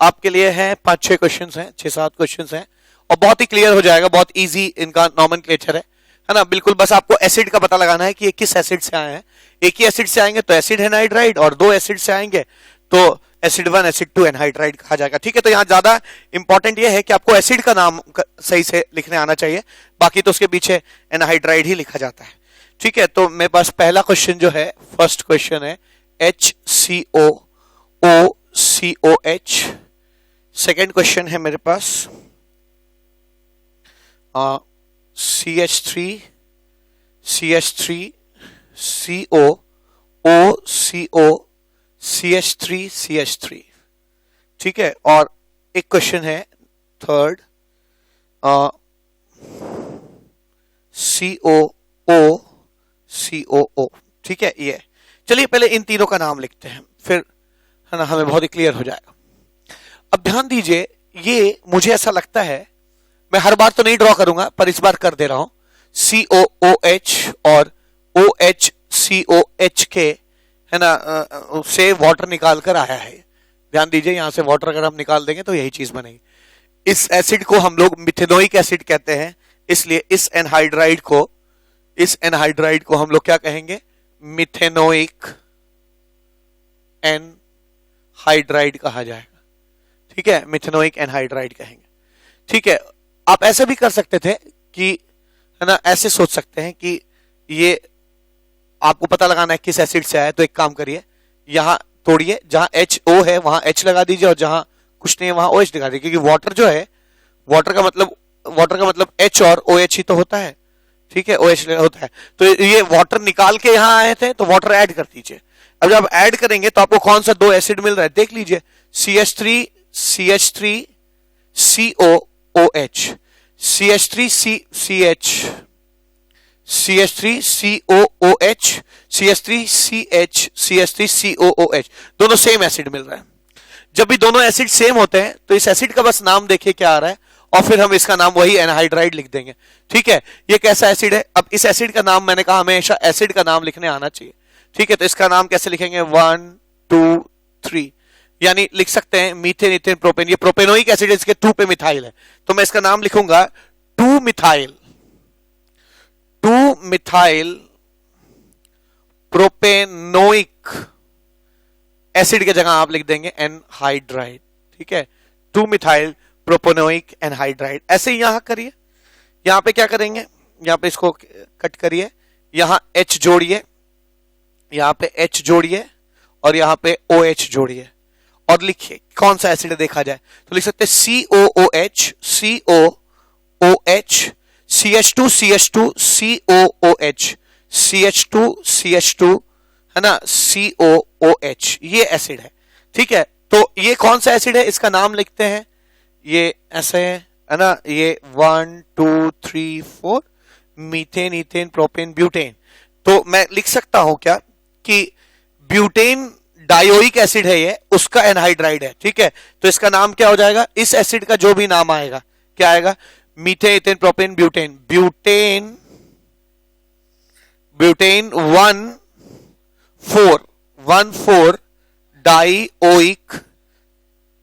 आपके लिए है 5-6 क्वेश्चंस हैं, 6-7 क्वेश्चंस हैं, और बहुत ही क्लियर हो जाएगा, बहुत इजी इनका नॉमेनक्लेचर है ना। बिल्कुल बस आपको एसिड का पता लगाना है कि ये किस एसिड से आए हैं। एक ही एसिड से आएंगे तो एसिड एनहाइड्राइड, और 2 एसिड से आएंगे तो एसिड 1, एसिड 2 एनहाइड्राइड कहा जाएगा, ठीक है। तो यहाँ ज्यादा इंपॉर्टेंट ये है कि आपको एसिड का नाम सही से लिखने आना चाहिए, बाकी तो उसके पीछे एनहाइड्राइड ही लिखा जाता है, ठीक है। तो मेरे पास पहला क्वेश्चन जो है, फर्स्ट क्वेश्चन है HCOOCOH। सेकेंड क्वेश्चन है मेरे पास CH3 CO OCO CH3 ठीक है। और एक क्वेश्चन है थर्ड COO, ठीक है। ये चलिए पहले इन तीनों का नाम लिखते हैं, फिर है ना हमें बहुत ही क्लियर हो जाएगा। अब ध्यान दीजिए, ये मुझे ऐसा लगता है, मैं हर बार तो नहीं ड्रॉ करूंगा पर इस बार कर दे रहा हूं, COOH और OHCOH के, है ना, से वाटर निकाल कर आया है। ध्यान दीजिए, यहां से वाटर अगर हम निकाल देंगे तो यही चीज बनेगी। इस एसिड को हम लोग मिथेनोइक एसिड कहते हैं, इसलिए इस एनहाइड्राइड को हम लोग क्या कहेंगे, मिथेनोइक एनहाइड्राइड कहा जाएगा, ठीक है, मिथेनोइक एनहाइड्राइड कहेंगे, ठीक है। आप ऐसा भी कर सकते थे कि, है ना, ऐसे सोच सकते हैं कि ये आपको पता लगाना है किस एसिड से आया, तो एक काम करिए, यहां तोड़िए, जहां HO है वहां H लगा दीजिए, और जहां कुछ नहीं है वहां OH लगा दीजिए, क्योंकि वाटर जो है, वाटर का मतलब H और OH ही तो होता है, ठीक है, OH होता है। तो ये वाटर निकाल के यहां आए थे, तो वाटर ऐड कर दीजिए। अब जब ऐड करेंगे तो आपको कौन सा 2 एसिड मिल रहा है, देख लीजिए, CH3 COOH, CH3 COOH, CH3 CH3 COOH, दोनों सेम एसिड मिल रहा है। जब भी दोनों एसिड सेम होते हैं तो इस एसिड का बस नाम देखिए क्या आ रहा है, और फिर हम इसका नाम वही एनहाइड्राइड लिख देंगे, ठीक है। ये कैसा एसिड है, अब इस एसिड का नाम, मैंने कहा हमेशा एसिड का नाम लिखने आना चाहिए, ठीक है। तो इसका नाम कैसे लिखेंगे, 1 2 3, यानी लिख सकते हैं मीथेन, इथेन, प्रोपेन। ये प्रोपेनोइक एसिड है, इसके 2 पे मिथाइल है, तो मैं इसका नाम लिखूंगा 2 मिथाइल प्रोपेनोइक एसिड के जगह आप लिख देंगे एनहाइड्राइड, ठीक है, 2 मिथाइल प्रोपेनोइक एनहाइड्राइड। ऐसे ही यहां करिए, यहां पे क्या करेंगे, यहां पे इसको कट करिए, यहां H जोड़िए, यहां पे H जोड़िए, और यहां पे OH जोड़िए, और लिखिए कौन सा एसिड देखा जाए, तो लिख सकते हैं COOH CH2 COOH CH2 है ना, COOH, ये एसिड है, ठीक है। तो ये कौन सा एसिड है, इसका नाम लिखते हैं, ये ऐसे है ना, ये 1 2 3 4 मीथेन, इथेन, प्रोपेन, ब्यूटेन। तो मैं लिख सकता हूं क्या कि ब्यूटेन डायोइक एसिड है, ये उसका एनहाइड्राइड है, ठीक है। तो इसका नाम क्या हो जाएगा, इस एसिड का जो भी नाम आएगा, क्या आएगा, methane, ethane, propane, butane 1,4 dioic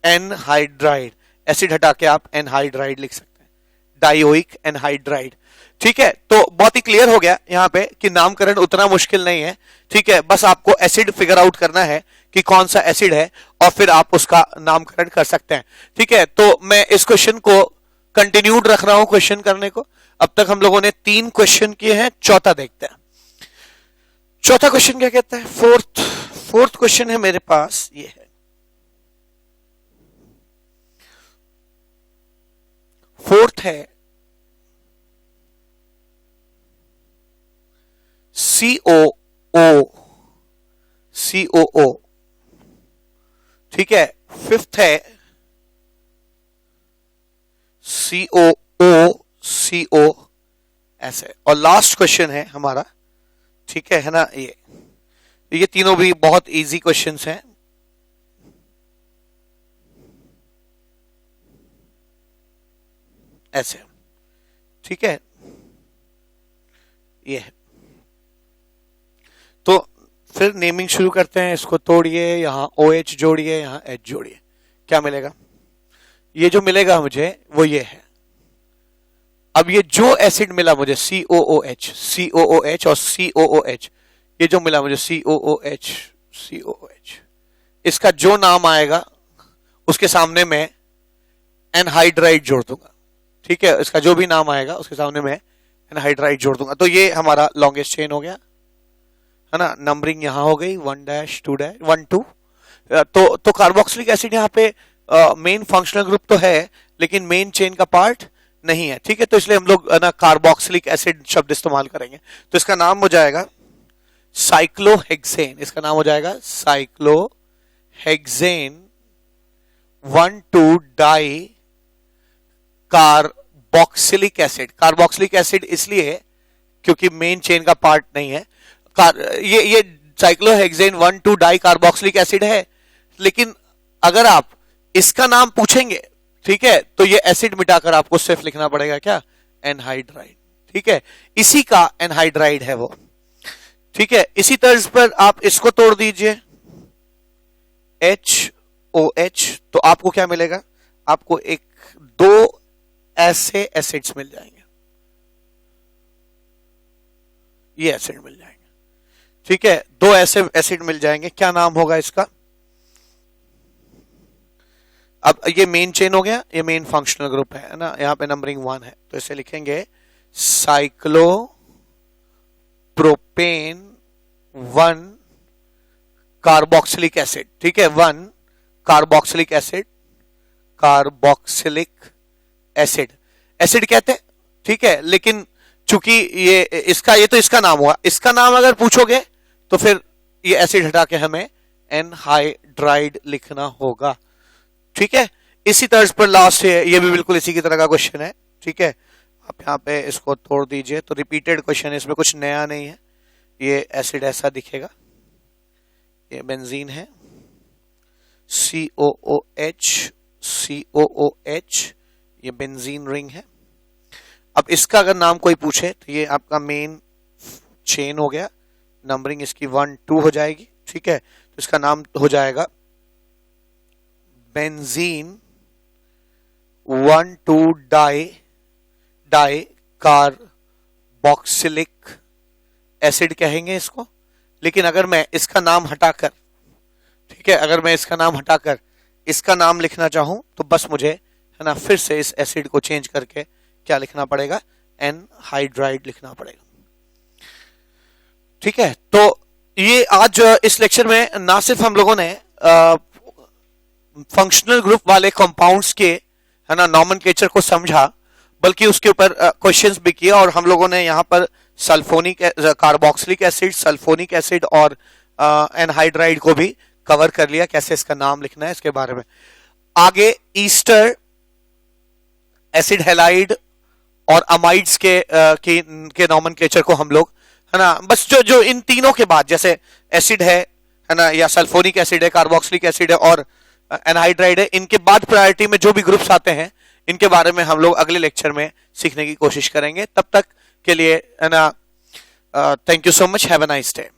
anhydride, acid हटा के आप एनहाइड्राइड लिख सकते हैं, डाइओइक एनहाइड्राइड, ठीक है। तो बहुत ही क्लियर हो गया यहां पे कि नामकरण उतना मुश्किल नहीं है, ठीक है। बस आपको एसिड फिगर आउट करना है कि कौन सा एसिड है, और फिर आप उसका नामकरण कर सकते हैं, ठीक है। तो मैं इस क्वेश्चन को कंटिन्यूड रख रहा हूं क्वेश्चन करने को। अब तक हम लोगों ने 3 क्वेश्चन किए हैं, चौथा देखते हैं। चौथा क्वेश्चन क्या कहता है, फोर्थ क्वेश्चन है मेरे पास, ये है फोर्थ है COO, ठीक है। फिफ्थ है CO ऐसे, और लास्ट क्वेश्चन है हमारा, ठीक है ना, ये तीनों भी बहुत इजी क्वेश्चंस हैं। ऐसे, ठीक है, ये है। तो फिर नेमिंग शुरू करते हैं, इसको तोड़िए, यहां OH जोड़िए, यहां H जोड़िए, क्या मिलेगा? ये जो मिलेगा मुझे वो ये है। अब ये जो एसिड मिला मुझे COOH और COOH, ये जो मिला मुझे COOH, इसका जो नाम आएगा उसके सामने मैं एनहाइड्राइड जोड़ दूंगा, ठीक है। इसका जो भी नाम आएगा उसके सामने मैं एनहाइड्राइड जोड़ दूंगा। तो ये हमारा लॉन्गेस्ट चेन हो गया, है ना। नंबरिंग यहां हो गई 1 2 1 2। तो कार्बोक्सिलिक एसिड यहाँ पे मेन फंक्शनल ग्रुप तो है, लेकिन मेन चेन का पार्ट नहीं है, ठीक है। तो इसलिए हम लोग ना कार्बोक्सिलिक एसिड शब्द इस्तेमाल करेंगे। तो इसका नाम हो जाएगा साइक्लोहेक्सेन, इसका नाम हो जाएगा cyclohexane 1,2 di carboxylic acid. Carboxylic acid इसलिए क्योंकि मेन चेन का पार्ट नहीं है। ये साइक्लोहेक्सेन 1,2 डाई कार्बोक्सिलिक एसिड है, लेकिन अगर आप इसका नाम पूछेंगे, ठीक है, तो ये एसिड मिटाकर आपको सिर्फ लिखना पड़ेगा क्या? एनहाइड्राइड, ठीक है। इसी का एनहाइड्राइड है वो, ठीक है। इसी तर्ज पर आप इसको तोड़ दीजिए HOH, तो आपको क्या मिलेगा? आपको दो ऐसे एसिड्स मिल जाएंगे, ये एसिड मिल जाएंगे, ठीक है। दो ऐसे एसिड मिल जाएंगे, क्या नाम होगा इसका? अब ये मेन चेन हो गया, ये मेन फंक्शनल ग्रुप है ना। यहां पे नंबरिंग 1 है, तो इसे लिखेंगे साइक्लोप्रोपेन 1 कार्बोक्सिलिक एसिड, ठीक है। 1 carboxylic acid, carboxylic acid, acid कहते हैं, ठीक है। लेकिन चूंकि ये तो इसका नाम हुआ, इसका नाम अगर पूछोगे तो फिर ये एसिड हटा के हमें एनहाइड्राइड लिखना होगा, ठीक है। इसी तर्ज पर लास्ट है, ये भी बिल्कुल इसी की तरह का क्वेश्चन है, ठीक है। आप यहाँ पे इसको तोड़ दीजिए, तो रिपीटेड क्वेश्चन है, इसमें कुछ नया नहीं है। ये एसिड ऐसा दिखेगा, ये बेंजीन है COOH, ये बेंजीन रिंग है। अब इसका अगर नाम कोई पूछे तो ये आपका मेन चेन हो गया, नंबरिंग इसकी 1 2 हो जाएगी, ठीक है। तो इसका नाम हो जाएगा बेंजीन 1,2 डाई कार्बोक्सिलिक एसिड कहेंगे इसको। लेकिन अगर मैं इसका नाम हटाकर, ठीक है, अगर मैं इसका नाम हटाकर इसका नाम लिखना चाहूं तो बस मुझे, है ना, फिर से इस एसिड को चेंज करके क्या लिखना पड़ेगा? एनहाइड्राइड लिखना पड़ेगा, ठीक है। तो ये आज इस लेक्चर में ना सिर्फ हम लोगों ने फंक्शनल ग्रुप वाले कंपाउंड्स के, है ना, नॉमेनक्लेचर को समझा, बल्कि उसके ऊपर क्वेश्चंस भी किए। और हम लोगों ने यहाँ पर sulphonic carboxylic acid, sulphonic acid और एनहाइड्राइड को भी कवर कर लिया, कैसे इसका नाम लिखना है इसके बारे में। आगे ईस्टर, एसिड हैलाइड और अमाइड्स के नॉमेनक्लेचर को हम लोग, है ना, बस जो इन तीनों के बाद, जैसे एसिड है ना, या सल्फोनिक एसिड है, कार्बोक्सिलिक एसिड है और एनहाइड्राइड है, इनके बाद प्रायोरिटी में जो भी ग्रुप्स आते हैं इनके बारे में हम लोग अगले लेक्चर में सीखने की कोशिश करेंगे। तब तक के लिए, है ना, thank you so much, have a nice day.